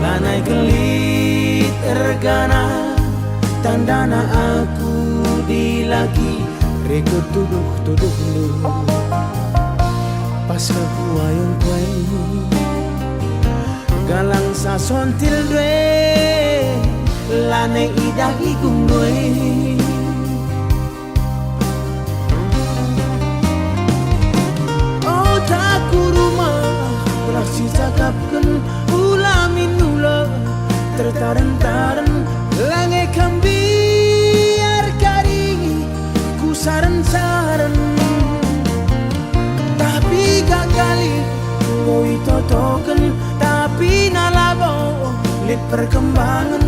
lanai kelit ergana tandana aku dilaki rekut tuduh pas kaku ayong kue galang sa sontil dwe lane idah igung dwe oh taku rumah belah si cakapkan ulamin ula tertaren-taren lange kambiar karingi ku saren-saren tapi gagali ngoi totoken tapi nalabo lit perkembangan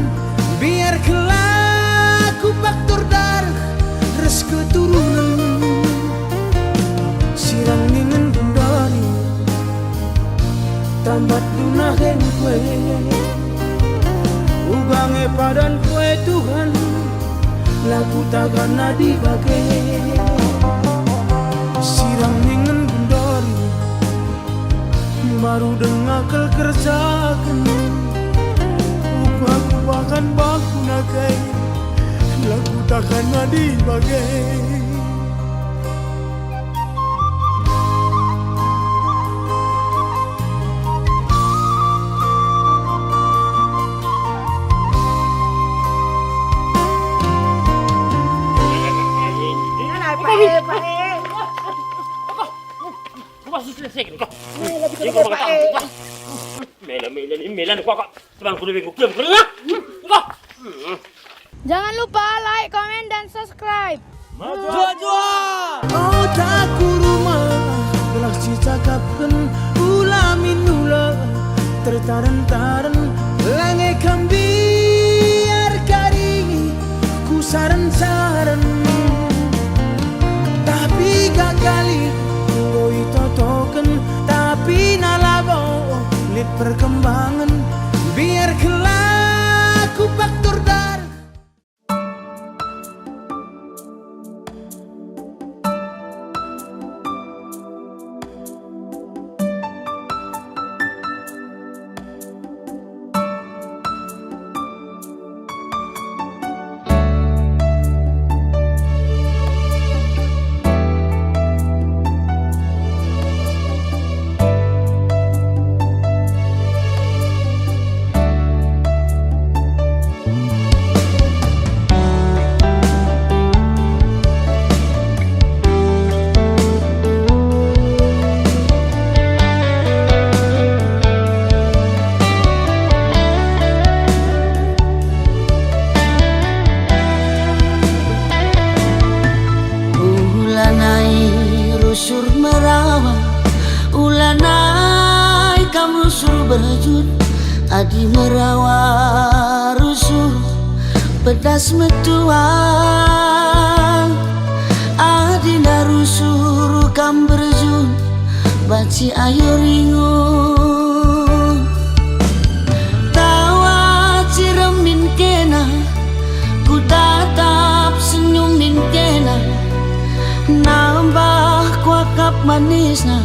biar kelaku faktor darah res keturunan sirang ingin bundari tambat dunahen kue ugange padan kue Tuhan laku takkan nadi bagai sirang ingin bundari baru dengar kerjakan aku bahkan baku nakai laku takkan nadi bagai Jangan lupa like, komen, dan subscribe. Oh taku rumah Belak cakapkan Ula minula Tertaran-taran Lange kambiar karingi Ku saran-saran Tapi gakali Koi totoken Tapi nalabo Lihat perkembangan Biar kelaku faktor dar Rusur merawa ulanai kam rusur berjut adi merawa rusur pedas metuang adi na rusur kam berjut baci ayo ringu tawa ciremin kena ku tatap senyumin kena nambah kuakap manisna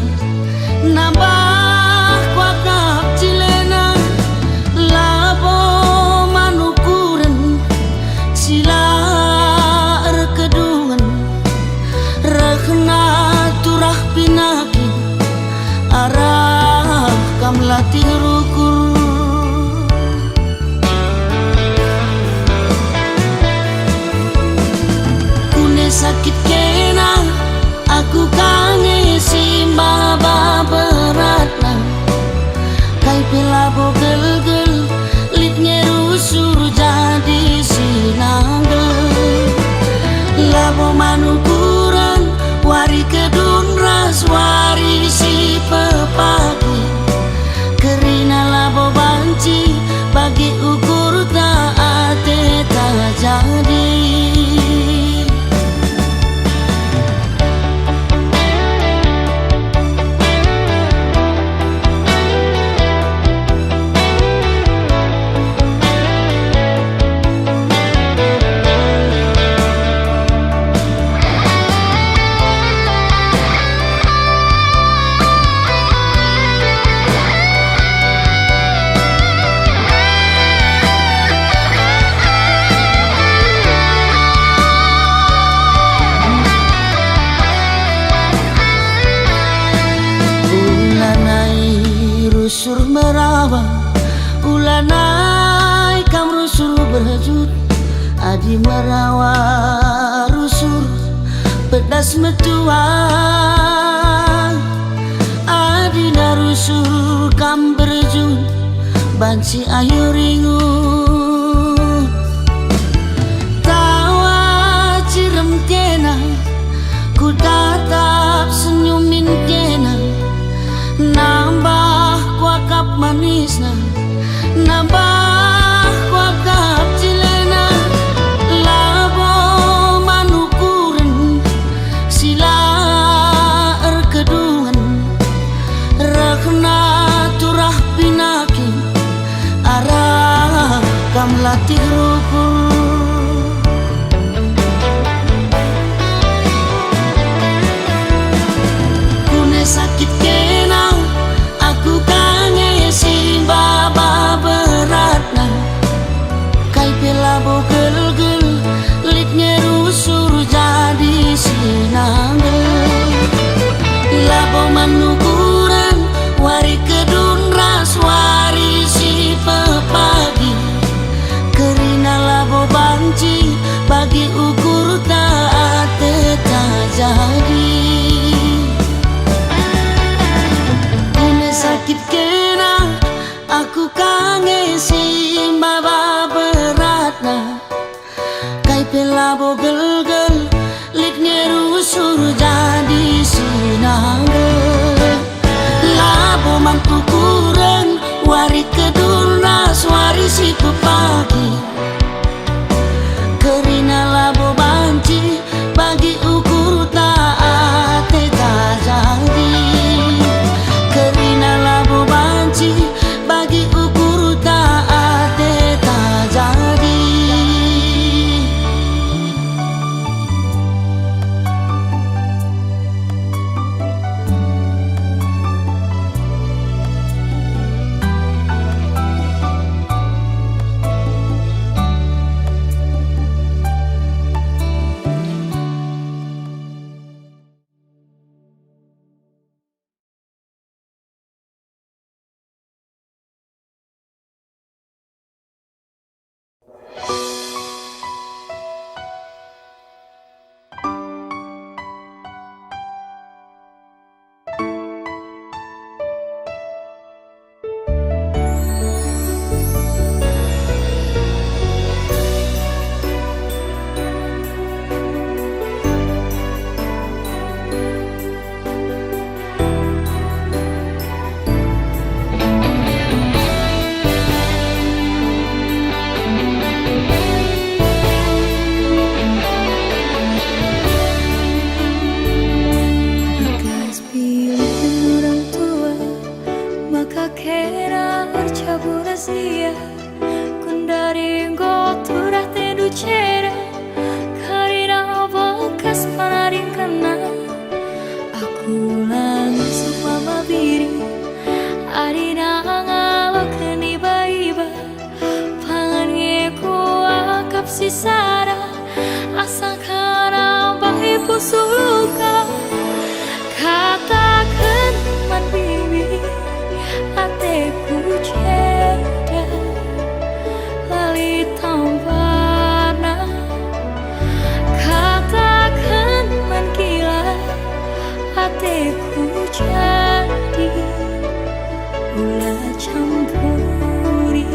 nambah kuakap cilena labo manukuren sila erkedungan rekna turah pinaki arah kam latih rukur kune sakit kena aku kangen simbah beratna kai pelabo gel-gel litnya rusur jadi sinanggel labo manukuran wari kedun ras wari si pepagi kerina labo banci bagi ukur taate tak jadi rusur merawa ulanai kam rusur berhajut adi merawa rusur pedas metuang adi na rusur kam berjut banci ayo ringu tawa cirem kena ku tatap senyumin kena nambah kuakap manisna nambah kuakap cilena labo manukuren sila erkedungan rekna turah pinaki arah kam latih rukur pelabo gelgel liknya rusur jadi sinangge labo man ukuran wari kedulnas wari situ pagi kerina labo banci bagi ukur taat tak jadi kerina labo banci bagi ukur taat tak jadi. Bekas pilihan orang tua, maka kena bercabur sia. Kundari goturah tedu cera, karena bekas panaring kena. Aku langit semua mabiri, arina ngalok iba-iba. Pangan ngeku akap sisara, asa kana bahi pusuluka. Katakan man bibi, hatiku ceda lali tampana. Katakan man gila, hatiku jadi ulah campuri.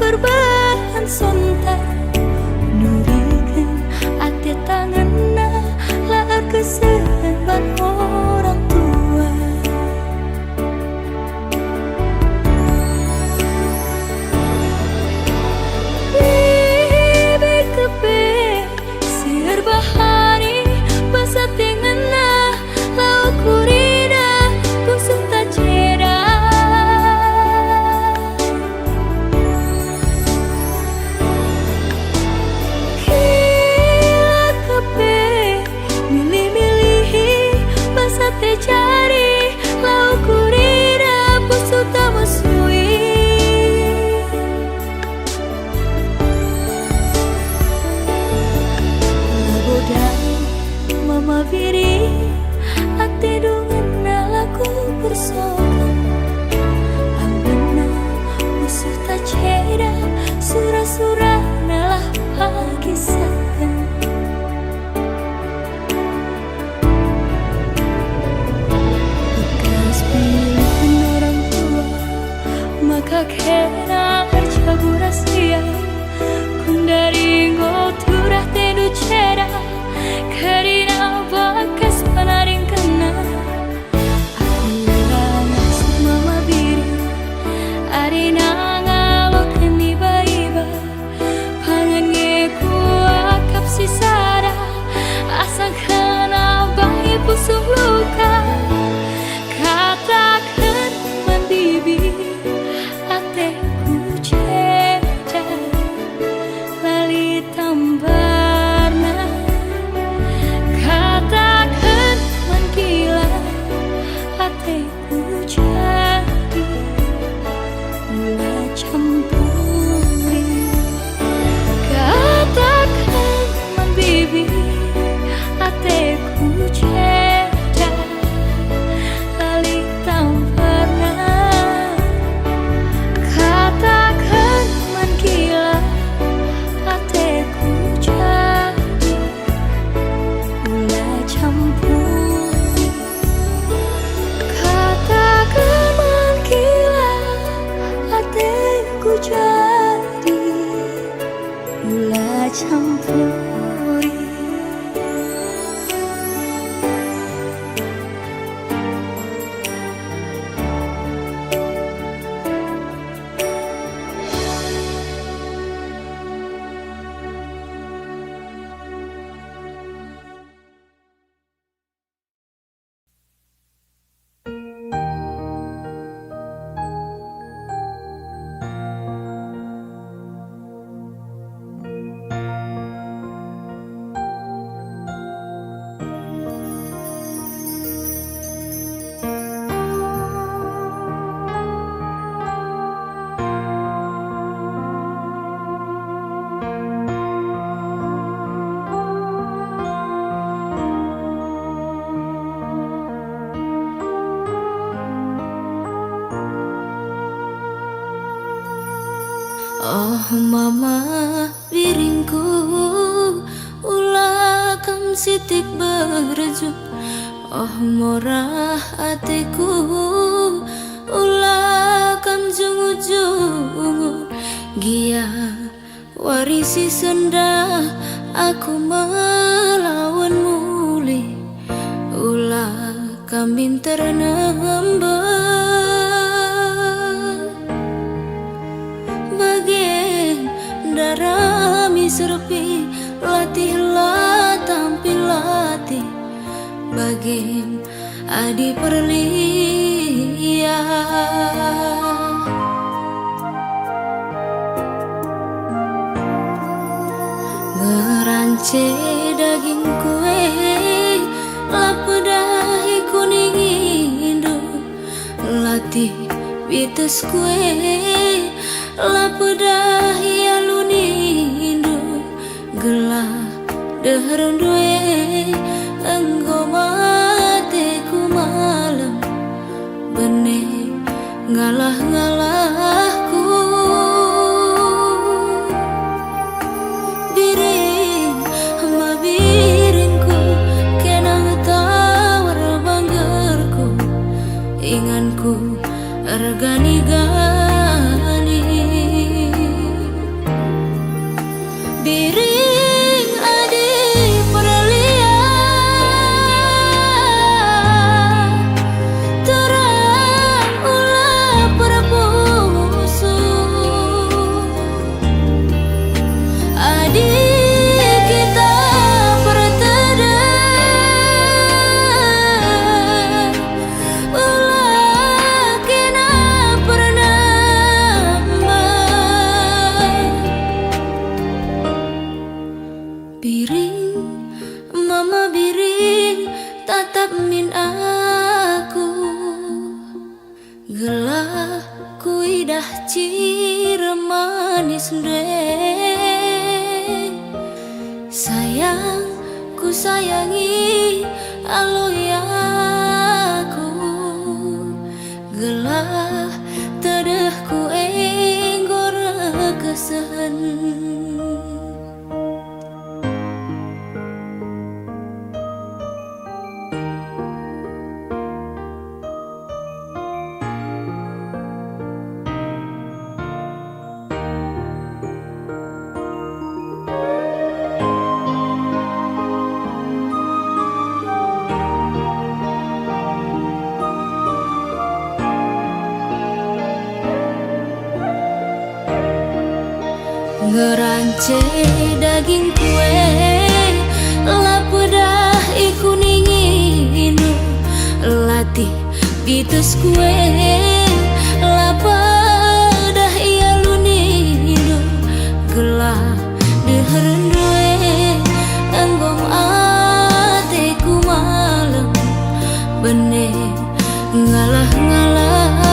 berbahan sontak nurikan ati tanganna laar keseban orang tua. Bibi kepe siar bahari basa tengena lau kurida busuk tak cera. Te cari lau kurida pusu tamusui labodang mama viri ate dungan laku bersokan ambena pusu tak cera surah-surah nalah pakisakan. Kakena arcabu rahasia kundari ngoturah tedu cera karina bakas panaring kena aku langsung mama biri arina ngalok iba-iba pangannya ku akap sisara asang kena bayi pusuk luka katakan mandibi ateku ceda lali tambarna katakan mangkila ateku jadi mula campuri katakan man bibi ateku ceda lali tambarna katakan man gila ateku jadi mula campuri katakan man gila ateku jadi mula campuri. Oh mama biringku ulah kam sitik berju. Oh morah hatiku ulah kam jungu-jungu. Gia warisi senda aku melawan muli. Ulah kami ternamba darami serpi latihlah tampil latih bagim adi perlia ngerance daging kue lapedahi kuning indu latih bites kue lapedahi alunindo gelah deheron due enggo mateku malam benih ngalah-ngalahku biring hamba biringku kena tawar banggerku inganku regani-gani biring adi perlia terang ulah perpusu adi kita berteda ulah kena pernah biring mama biring tatap min aku gelah kuidah cira manis sayang ku sayangi aloyaku gelah tedeh ku enggor kesehan ngerance daging kue lapedah iku ninginu latih bitus kue lapedah iya luninu gelah deheren due enggom ateku malam bener ngalah-ngalahku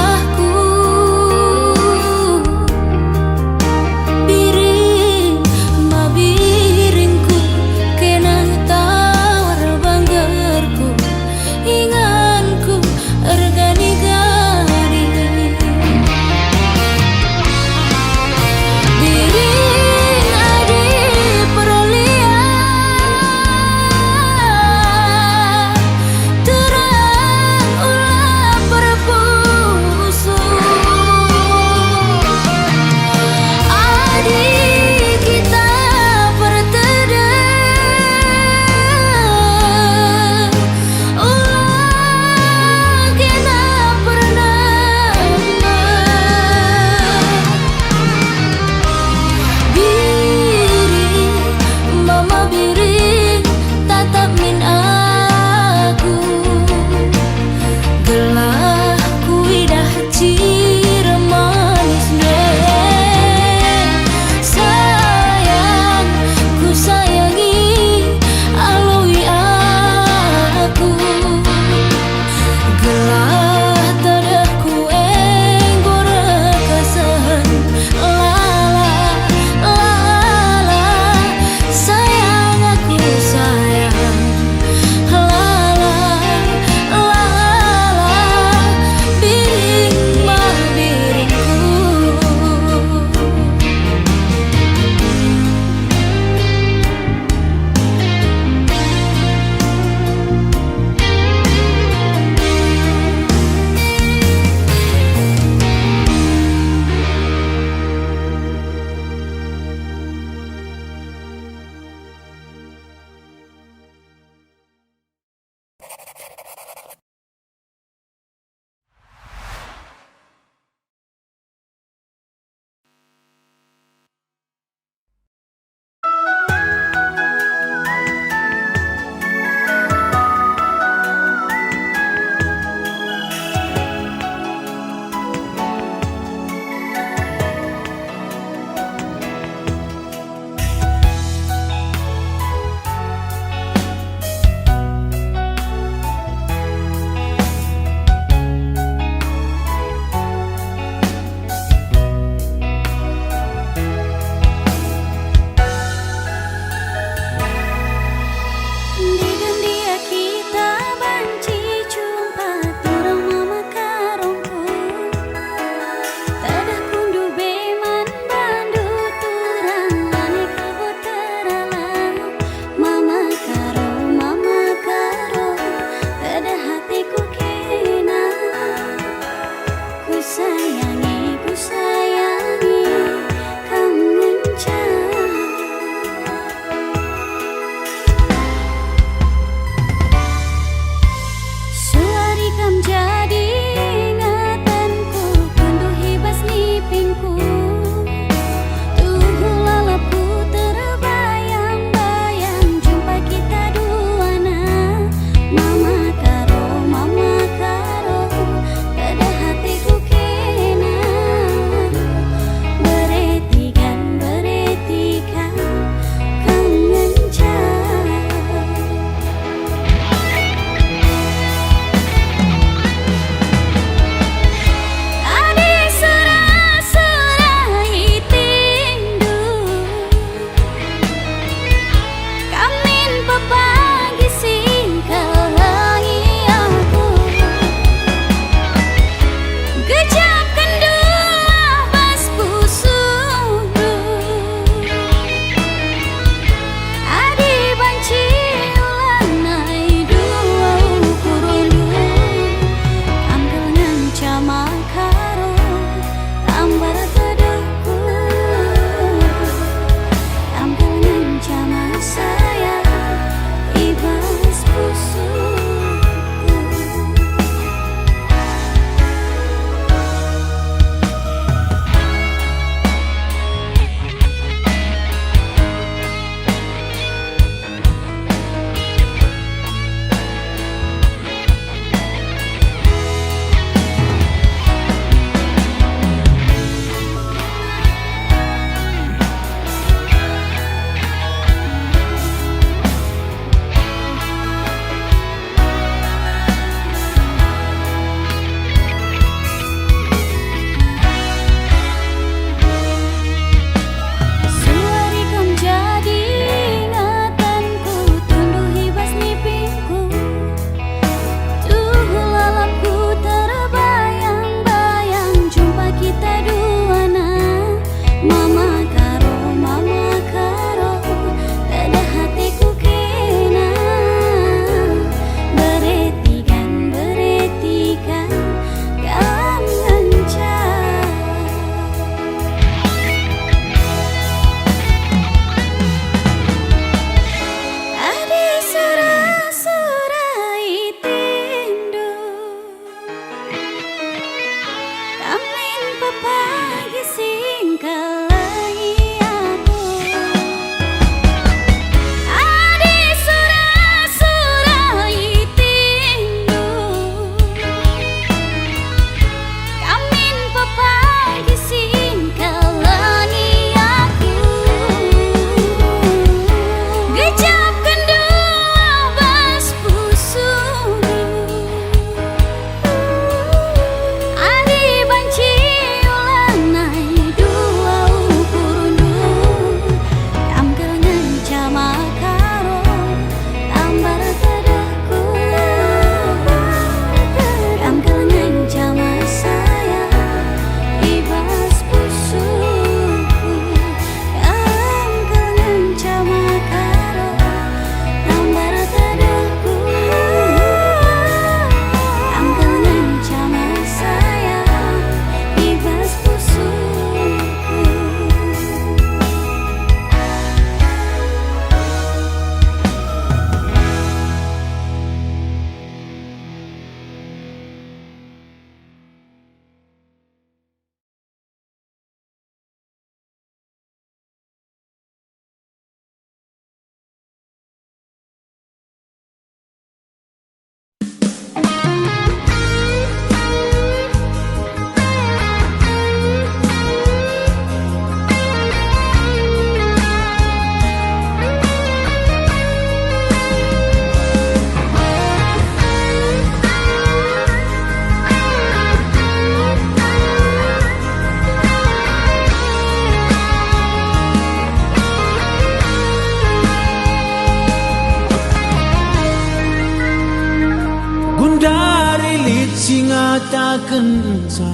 akan sa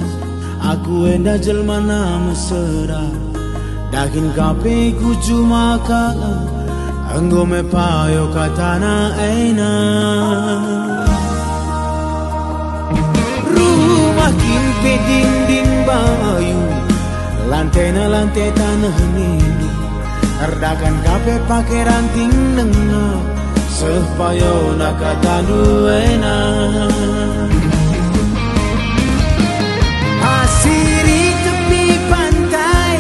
aku enda jelmana mesra dakin kape ku cuma ka anggo me payo katana aina rumah kimpe dinding bayu lantai na lantai tanah ini terdakan kape pakai ranting nenga sepayo nakatanu aina asiri tepi pantai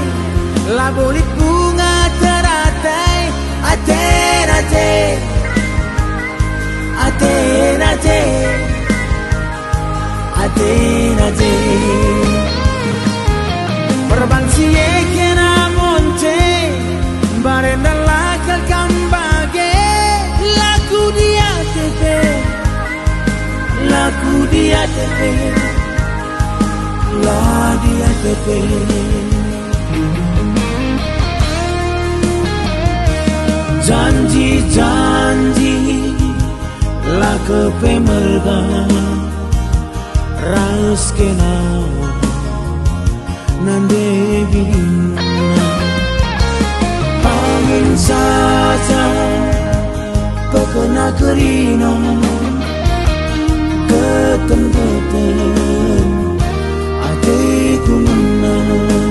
labolit bunga teratai aten aten aten aten aten aten perbansie kena monte barenda lakal kambage laku dia tepe laku dia tepe la dia tepe janji-janji la kepe merga ras kena nande bina angin saja pekena kerina ketem-ketem hatiku menang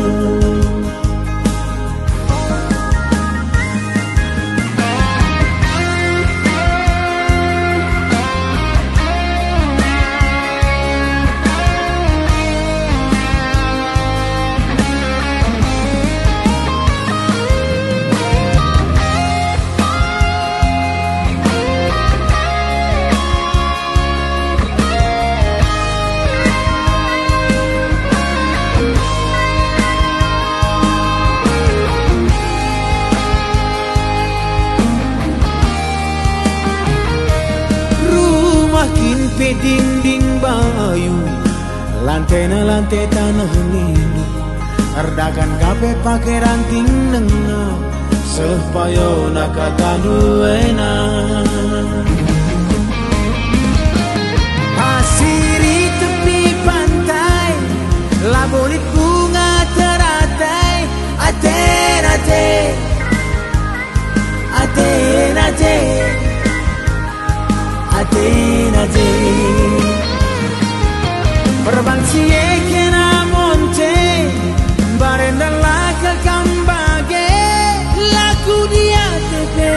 dinding bayu lantai na lantai tanah ini terdakan kape pakai ranting nenga sepayo nakatanu ena asiri tepi pantai labolit bunga teratai aten aten aten aten aten aten perbansie kena monte barenda lakal kambage laku dia tepe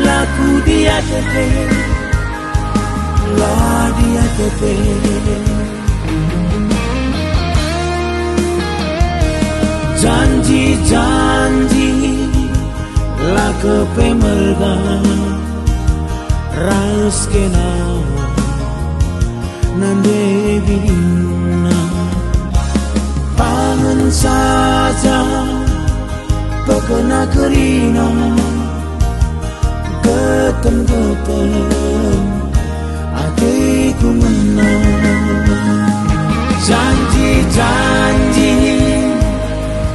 laku dia tepe la dia tepe janji-janji la kepe merga ras kena nande bina pangan saja pekena kerina ketem-ketem hatiku menang janji-janji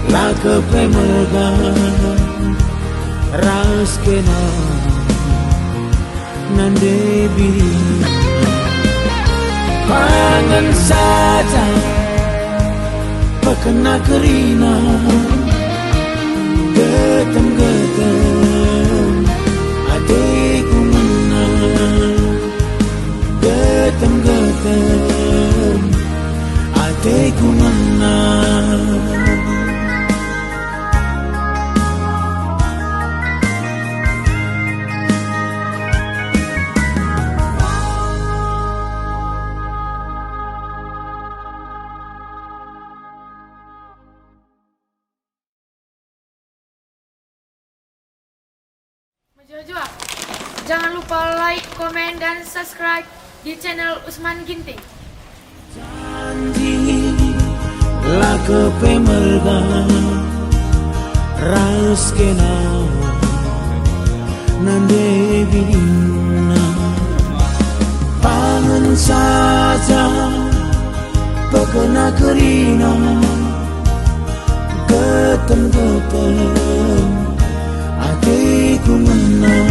la kepe merga ras kena nande bina pangan saja pekena kerina getem-getem hatiku menang getem-getem hatiku menang Jojo, jangan lupa like, komen, dan subscribe di channel Usman Ginting. Janji la kepe merga ras kena nande bina pangan saja pekena kerina getem-getem hatiku menang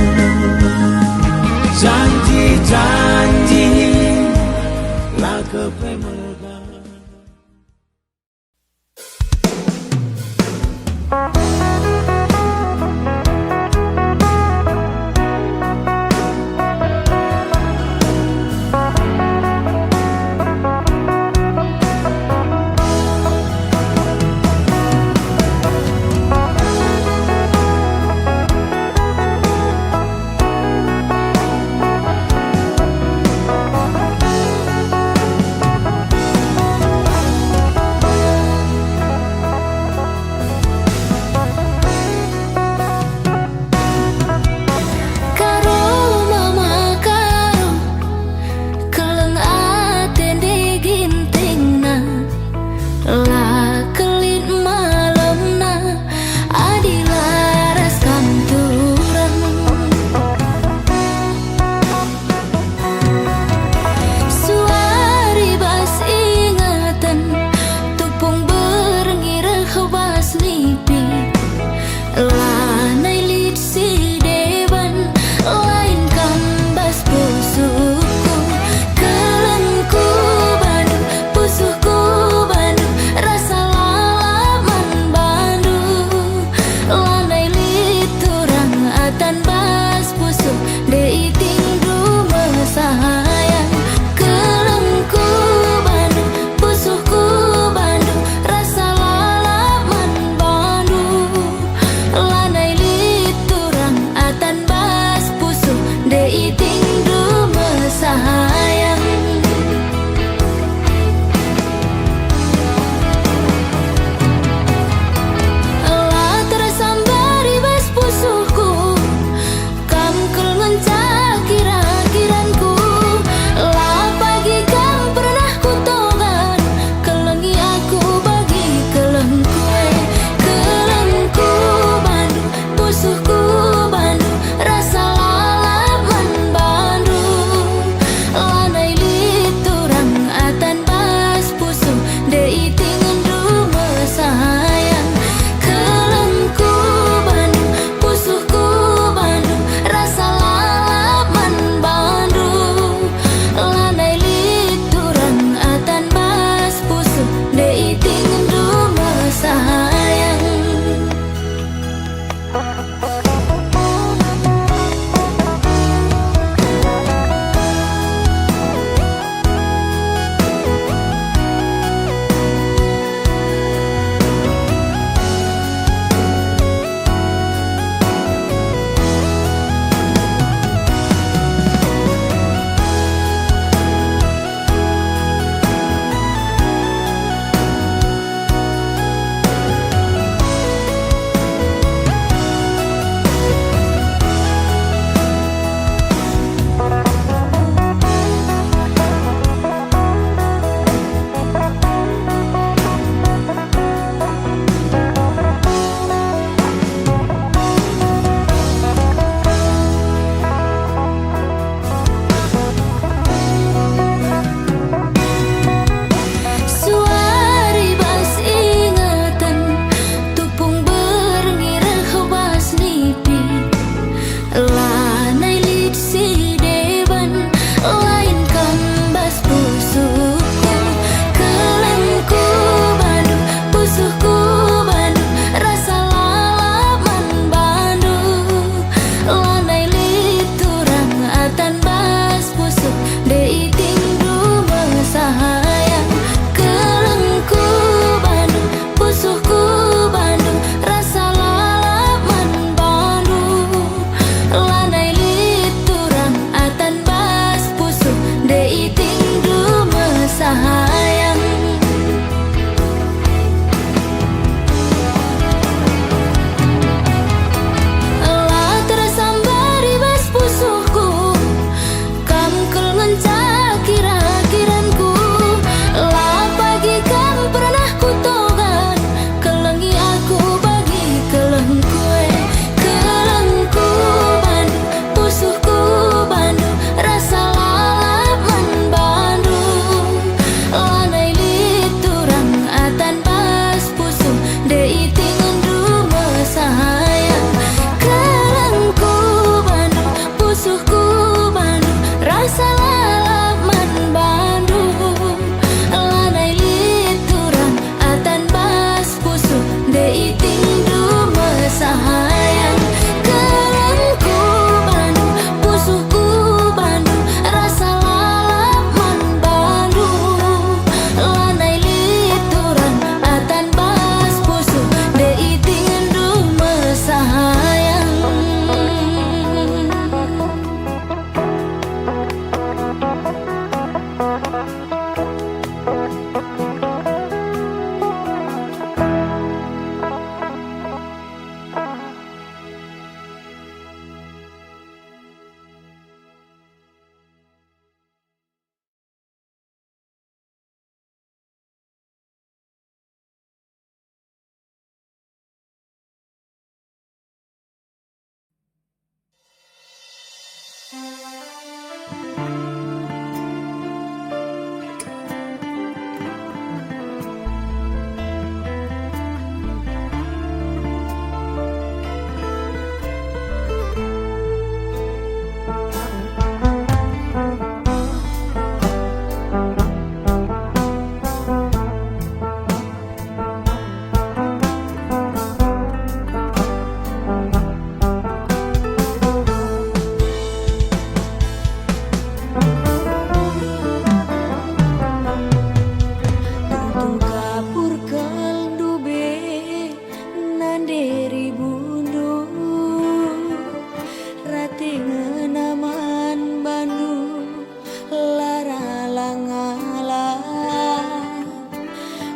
janji-janji la kepemelgan.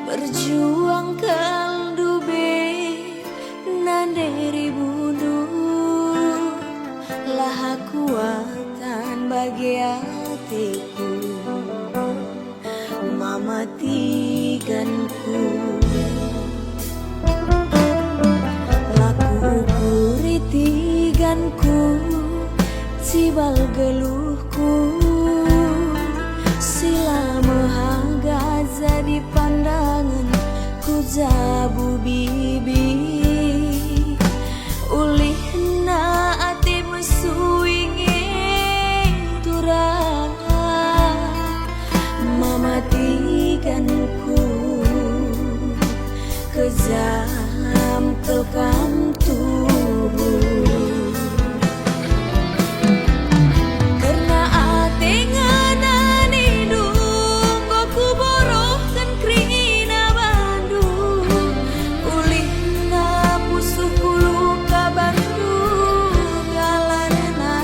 berjuang kaldube nanderi bunuh lah kuatan bagi hatiku mamatikanku laku ukuri tiganku cibal geluhku sila mahagaza di pandangan ku jabu bibi ulih na ati mesuingi turah mamatikanku kejam kelkam tubuh karena ati nganani dungo ku borohkan krina Bandung ulih na pusuhku luka Bandung galarna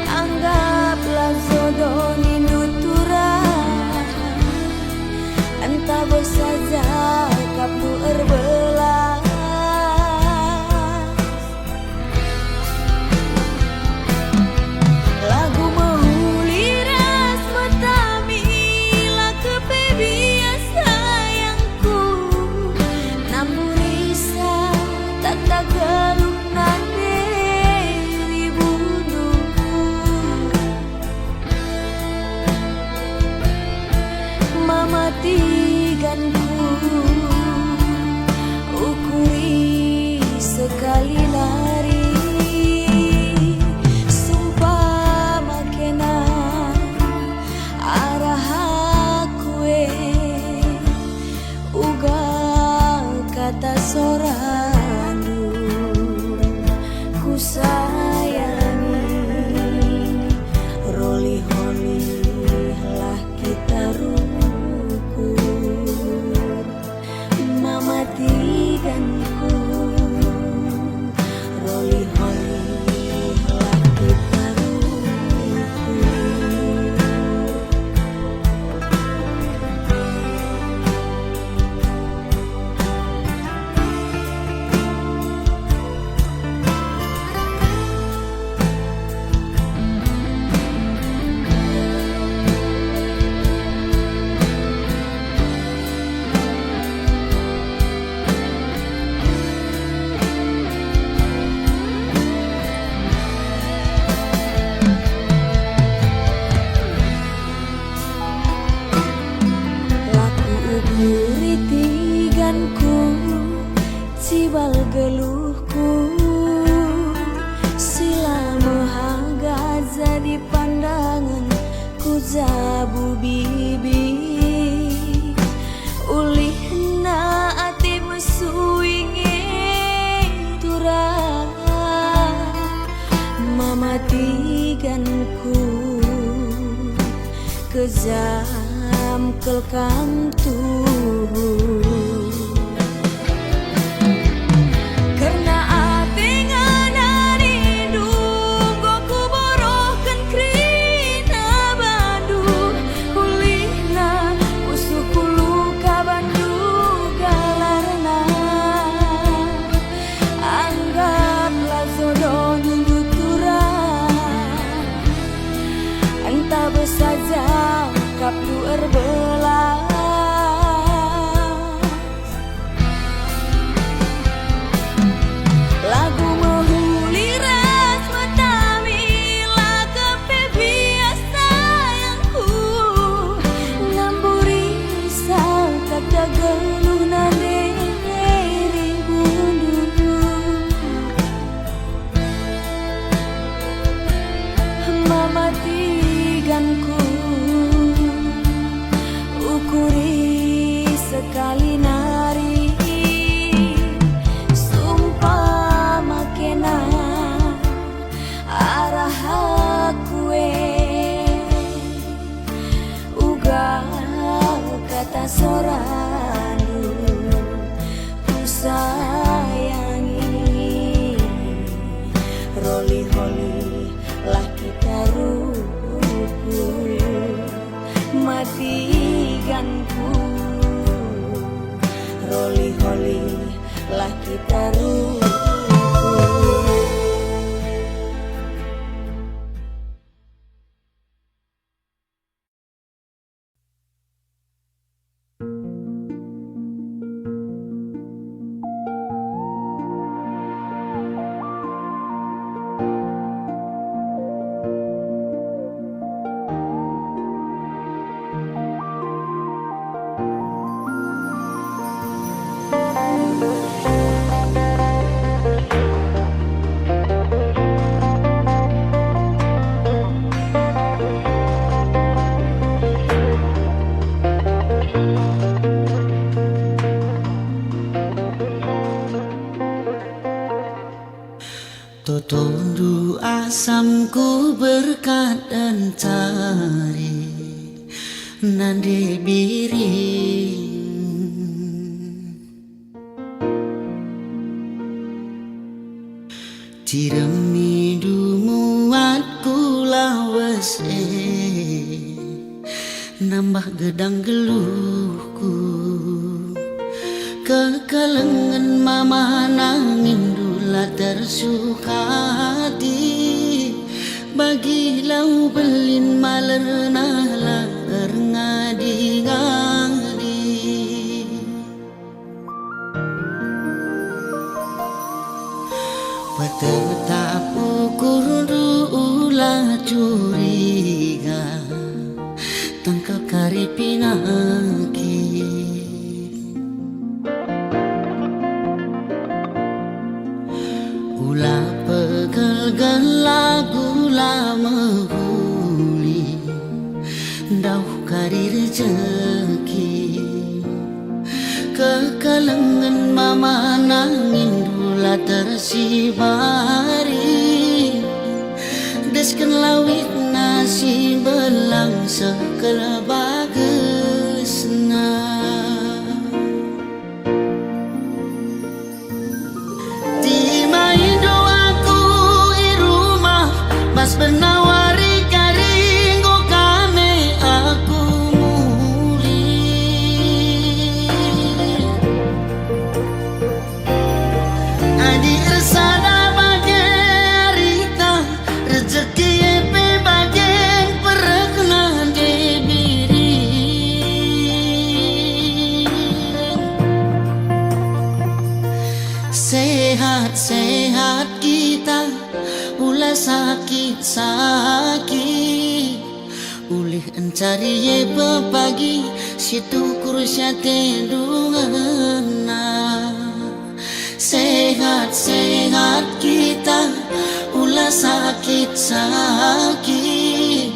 anggaplah jodoh entah bersaja kamu erbelas lagu mahuliras matami lah kepebias sayangku namun risa tak geluh nanderi bunuhku mamatikanku ukuri sekali lari sumpah makena arah aku uga kata sorandu ku sayangi roli-holi lah kita mamatikanku roli-holi lah kita cibal geluhku sila mahagaza di pandangan ku jabu bibi ulih na ati mesuingi turah mamatikanku kejam kelkam tubuh saja kapku erbelas lagu mahuliras matami lah kepebias sayangku ngamburi sal kata geluh nanderi bunuh mamatikanku ukuri sekali nari sumpah makena arah aku uga kata sorandu ku sayangi roli-holi lah kita ruku matikanku kita rukun. Totondu asamku berkat dan cari nande biring Tiremi dumuat kula wese nambah gedang geluhku kekalengan mama nangin dula tersuka hati bagi lau belin malerna lar ngadi-ngadi tetap ukur dula curiga tangkal karipinaki Ula pegel lagu lama huli dauh kari rezeki kekalengan mama nangin dula tersibari desken lawit nasi belang sekala bagesna timai doaku irumah mas benawari karinggo kame aku muli adi ersada bagai rita rezeki epe bagai perekna debiri sehat-sehat kita ulah sakit-sakit ulih encari ye pepagi situ kurusya tedungana sehat-sehat kita ulah sakit-sakit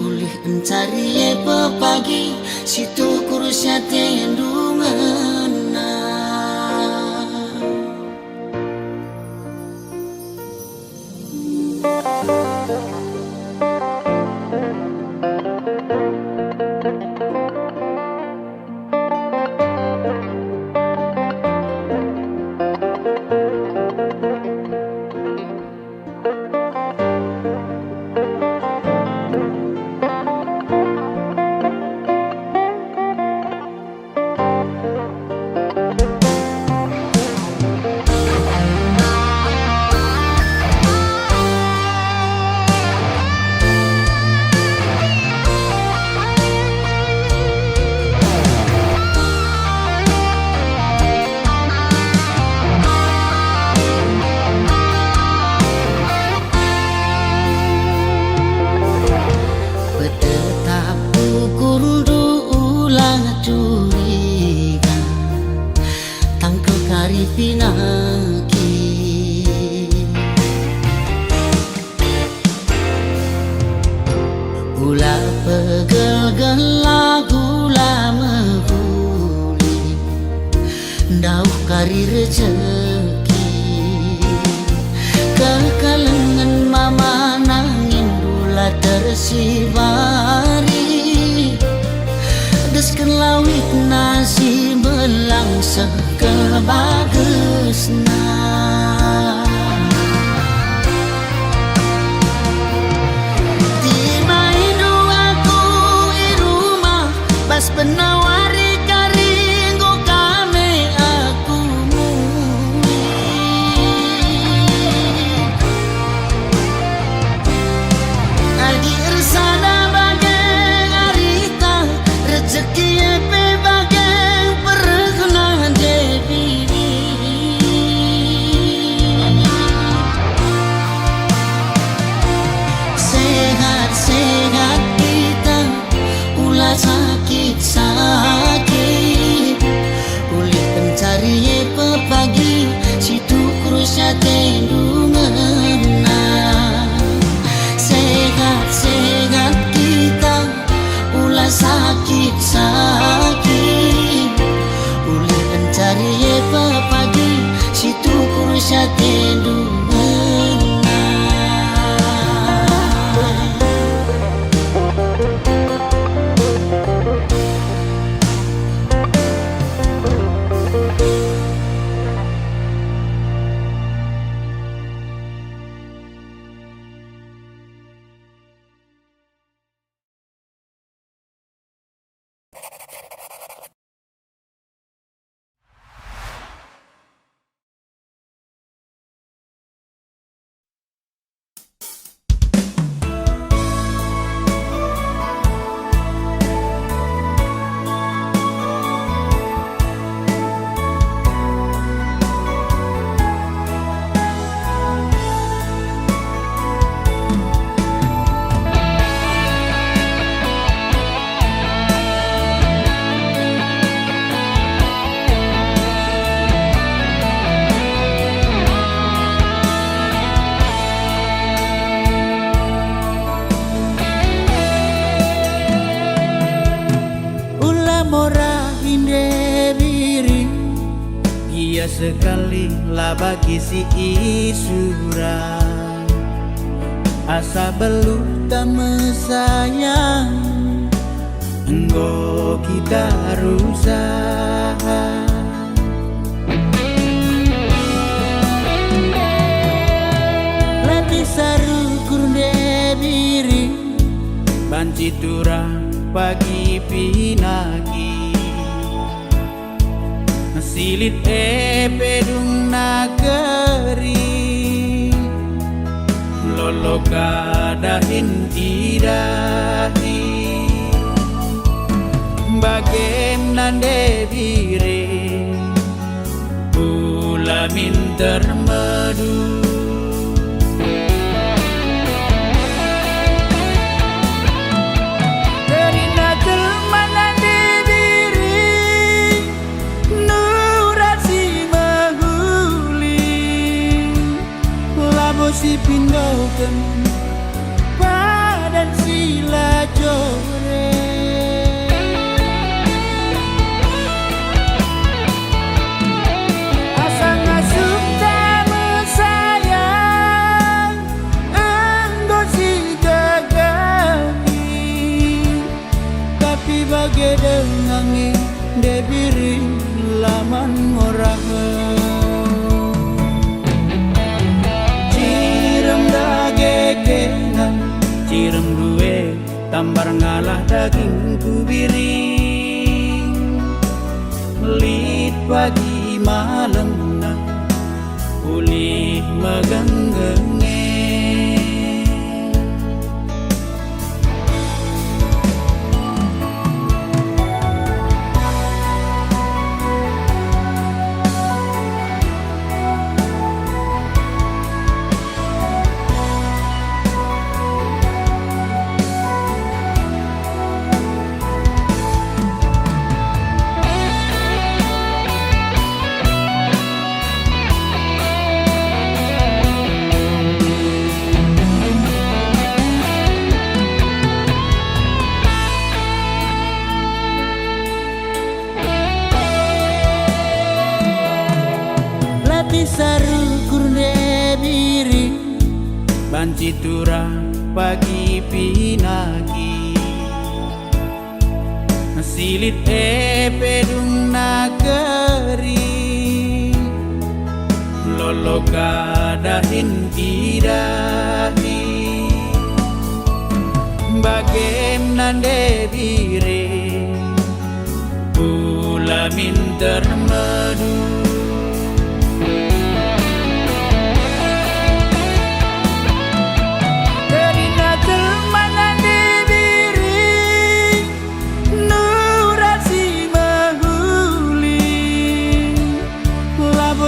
ulih encari ye pepagi situ kurusya tedungana pinaki Ula pegel lagu lama huli dauh kari rezeki kekalengan mama nangin dula tersibari desken lawit nasi belang segala bagesna timai doaku irumah bas penawari karinggo kame aku muli mora hinde diri ia sekali lah bagi si isura asa belum tak mesayang enggo kita rusak latih saru kurde diri banci turang pagi pinagi silit pedung nageri lolo kadahin idahi bagen nande bire ulamin termadu si pindoken padan sila jore asa ngasup tak mesayang enggo si gagani tapi bagai dengangi debiri laman ngorah cirem duwe tambar ngalah daging kubiring lit pagi malam na uli megenggenge saru kurde diri banci turang pagi pinagi silit pedung nageri lolo kadahin idahi bagen nande bire ulamin termadu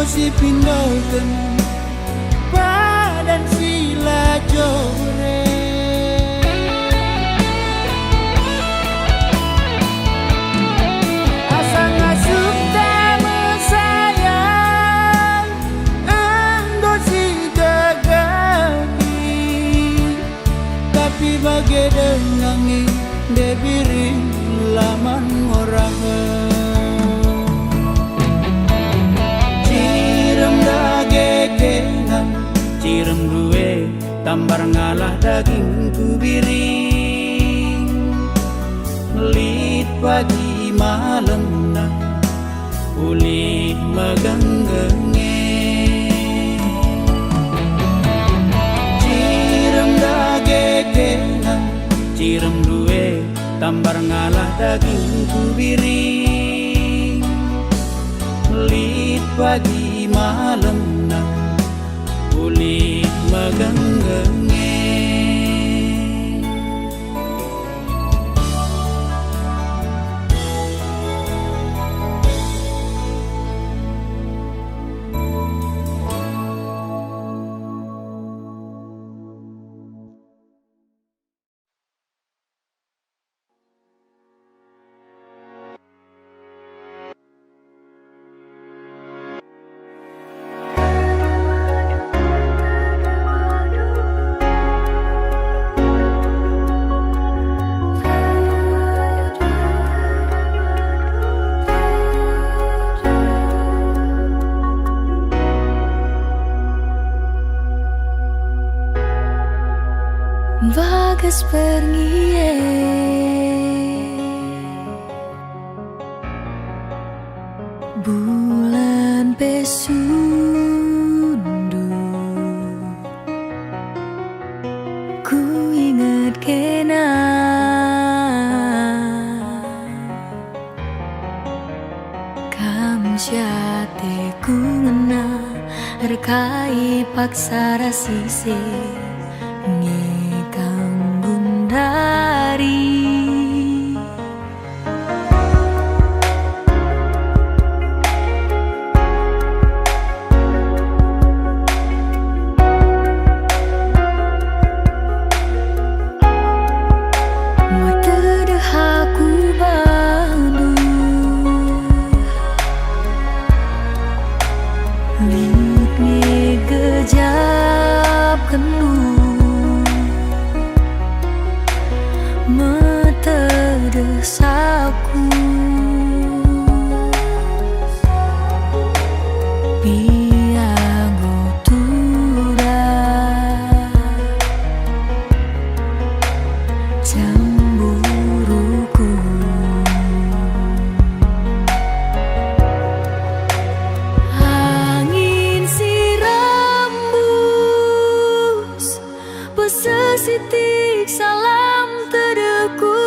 si pindoken padan sila jore asa ngasup tak mesayang enggo si gagani tapi bagai dengangi debiri laman ngorah cirem duwe tambar ngalah daging kubiring lit pagi malam na uli megenggenge cirem dagegenang cirem duwe tambar ngalah daging kubiring lit pagi malam na uli megenggenge kes pergie bulan pesundu ku ingat kena kam syate ku ngena rekai paksa rasise ngekang gundari saku piago tura cemburuku angin sirambus pesesitik salam terdeku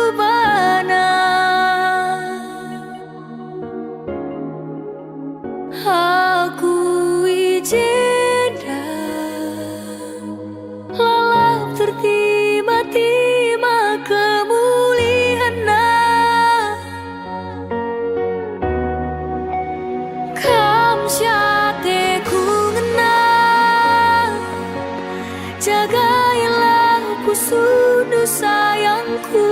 aku ijeda lalap tertima-tima kemuliaanna kam syate ku ngena jagailah ku sudu sayangku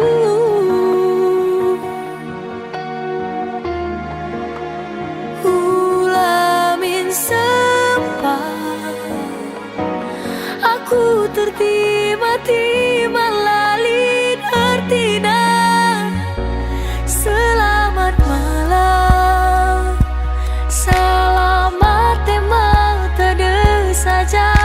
aku tertima-tima lalin artina selamat malam selamat temal tade saja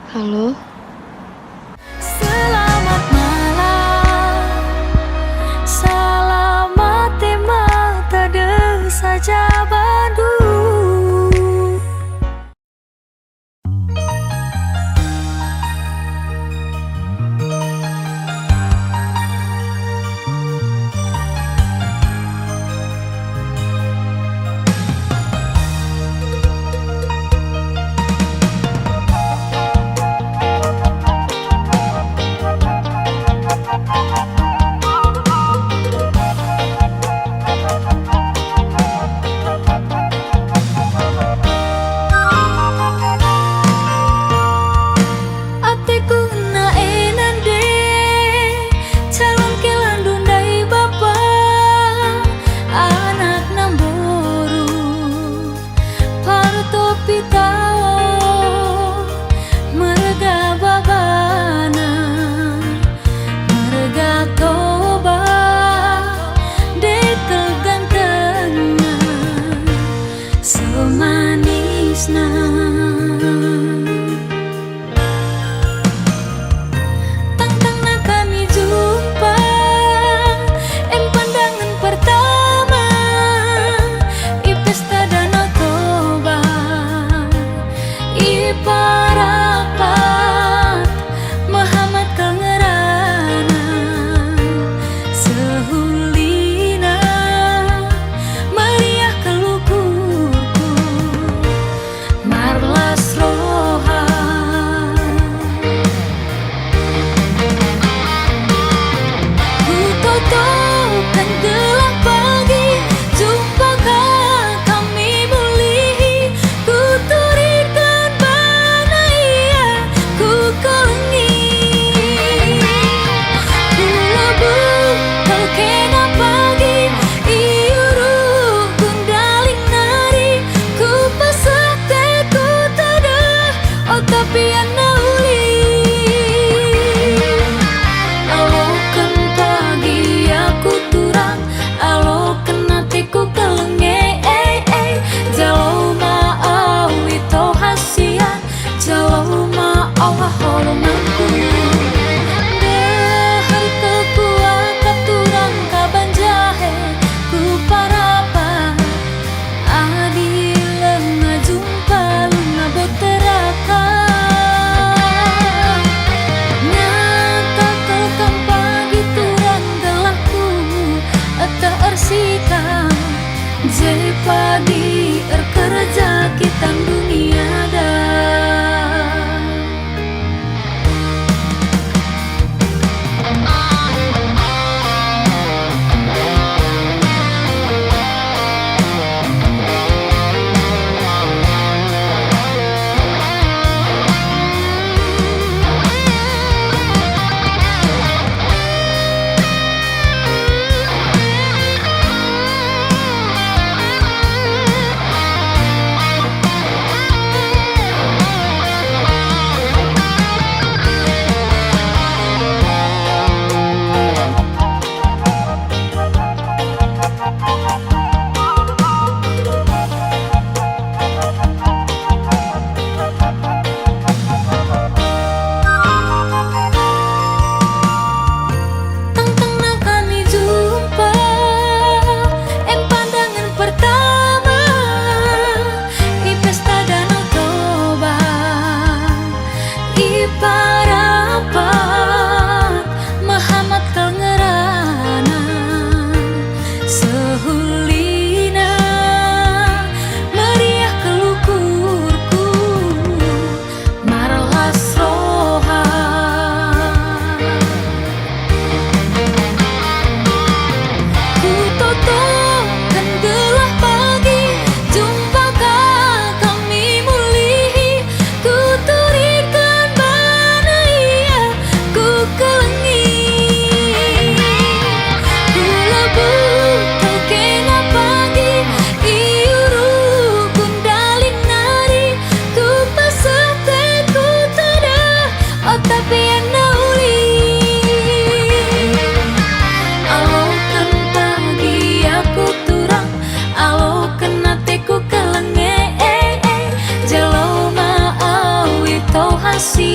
Halo? Selamat malam, selamat tema tade saja Bandung.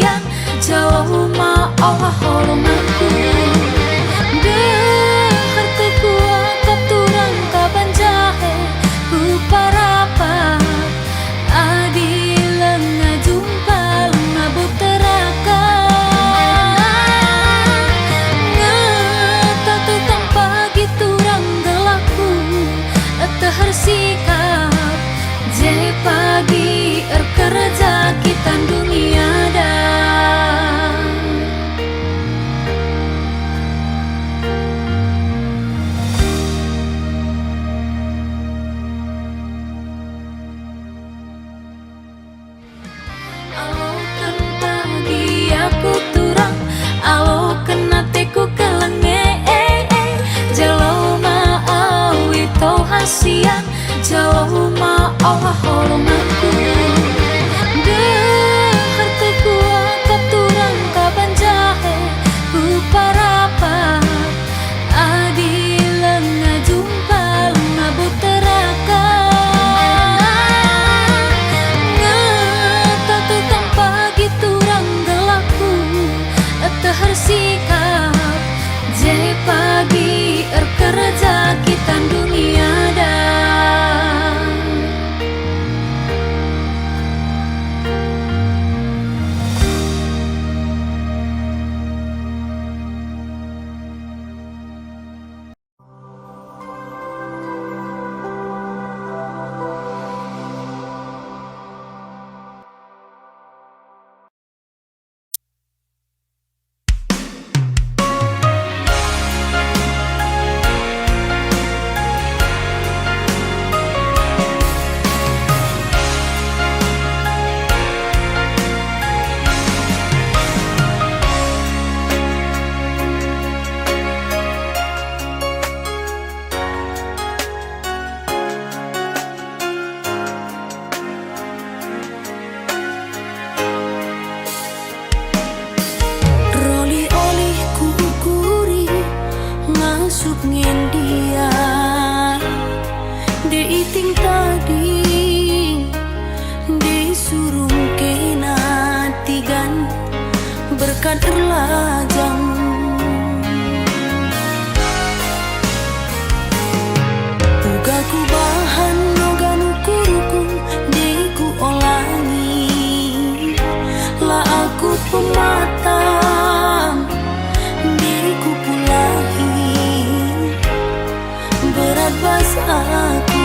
hasian jauh ma Allah holonganku dehar tekua kapturang kaban jahe uparapa adilang ngajumpa ngabut teraka ngetatu tanpa gitu rang gelaku tehar sikap je pagi kerja kita dunia dah alokan pagi aku turang alokan nateku kelenge jalau maawi tau hasian jauh ma Allah holonganku dehar tekua kapturang kaban jahe uparapa adilang ngajumpa ngabut teraka ngetatu tanpa gitu rang gelaku tehar sikap je pagi kerja kita dunia dah berkat erlajang uga ku bahan noganu kurukun diku olangi lah aku pematang diku pulahi berat bas aku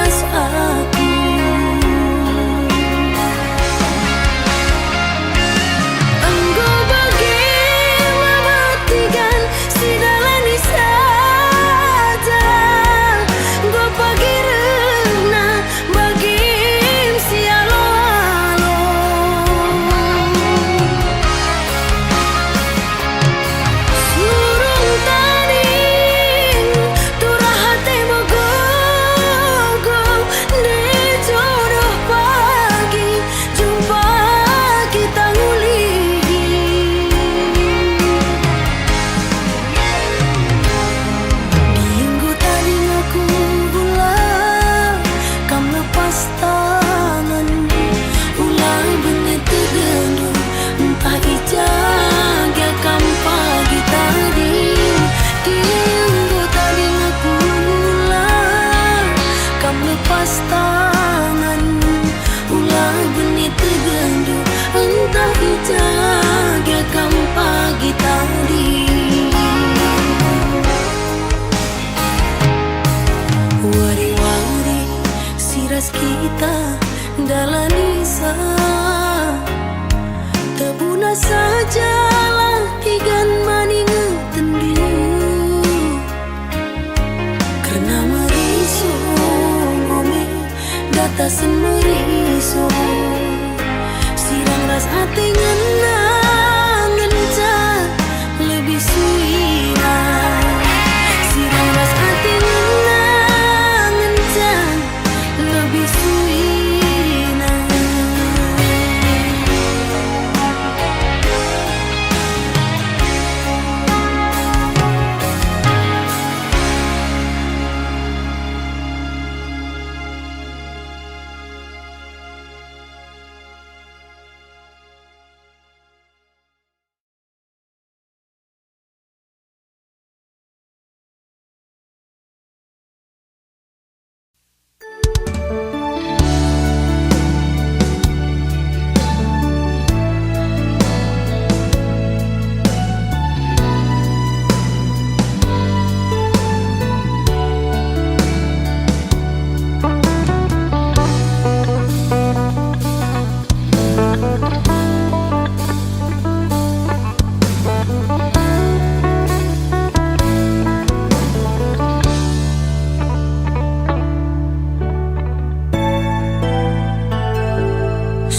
bebas aku. Engkau bagi mematikan si dalani saja. Engkau pagi rena bagi si alo-alo. Surung taning turah hati mogo-go di jodoh pagi jumpa kita nguli. Minggu tadi aku pulang, kamu lepas tangan, ulang benih tergendu, entah ijaga kamu pagi tadi. Minggu tadi aku pulang, kamu lepas tangan, ulang benih tergendu, entah ijaga kamu pagi tadi. Wari-wari siras kita dalam nisa, tebuna sajalah tigan maning tendu. Karena meriso ngome data semeriso, sirang ras hati ngenang ngencan lebih suina. Sirang ras hati ngenang ngencan lebih suina.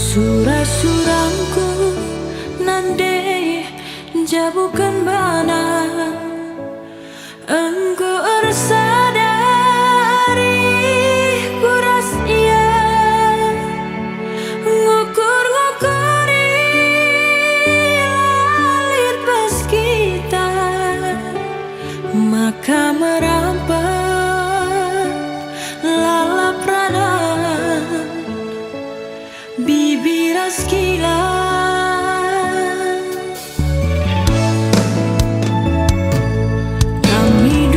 Surah-surangku nande jabukan bana, engkau sadari kuras iya ngukur-ngukuri lalit bas kita, maka merampat lalap radan bibir askilan. Kami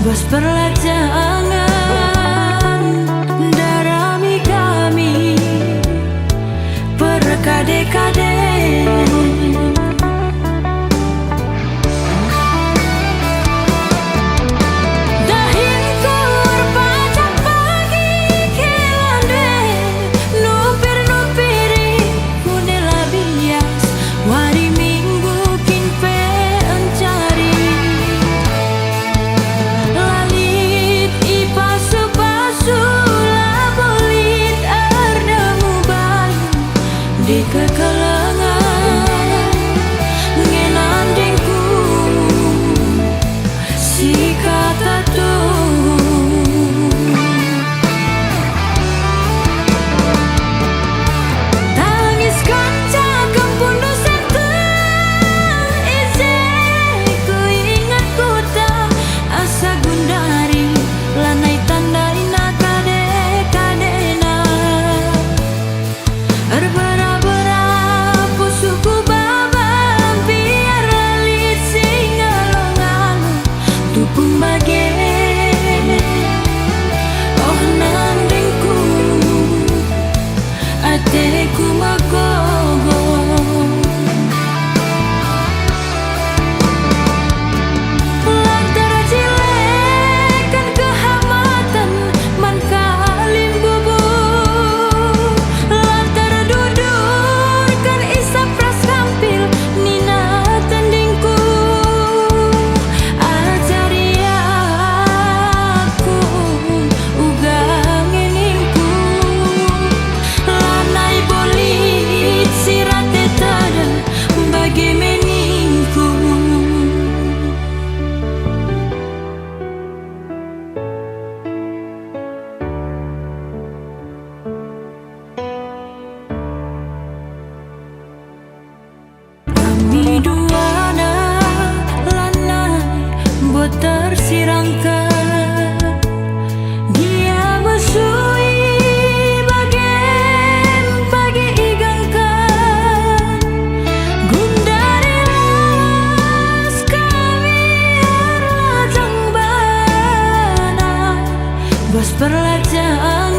bos perlajangan darami kami perkade-kade. Di kekelengan ngenandingku si kata tangis kanca kampung dosen ise ku ingat kota asa gundari lanai tandaina kade-kadena ateku magogo lantar cilekan kehamatan man kalim bubu lantar dudurkan isap ras kampil nina tandingku ajari aku ugang ngeningku lanai bolit sirate tada bagi meningku. Kami duana lanai buat tersirangkan dia mesui bagian pagi igangkan gundari las kami arlajang bana bos perlajangan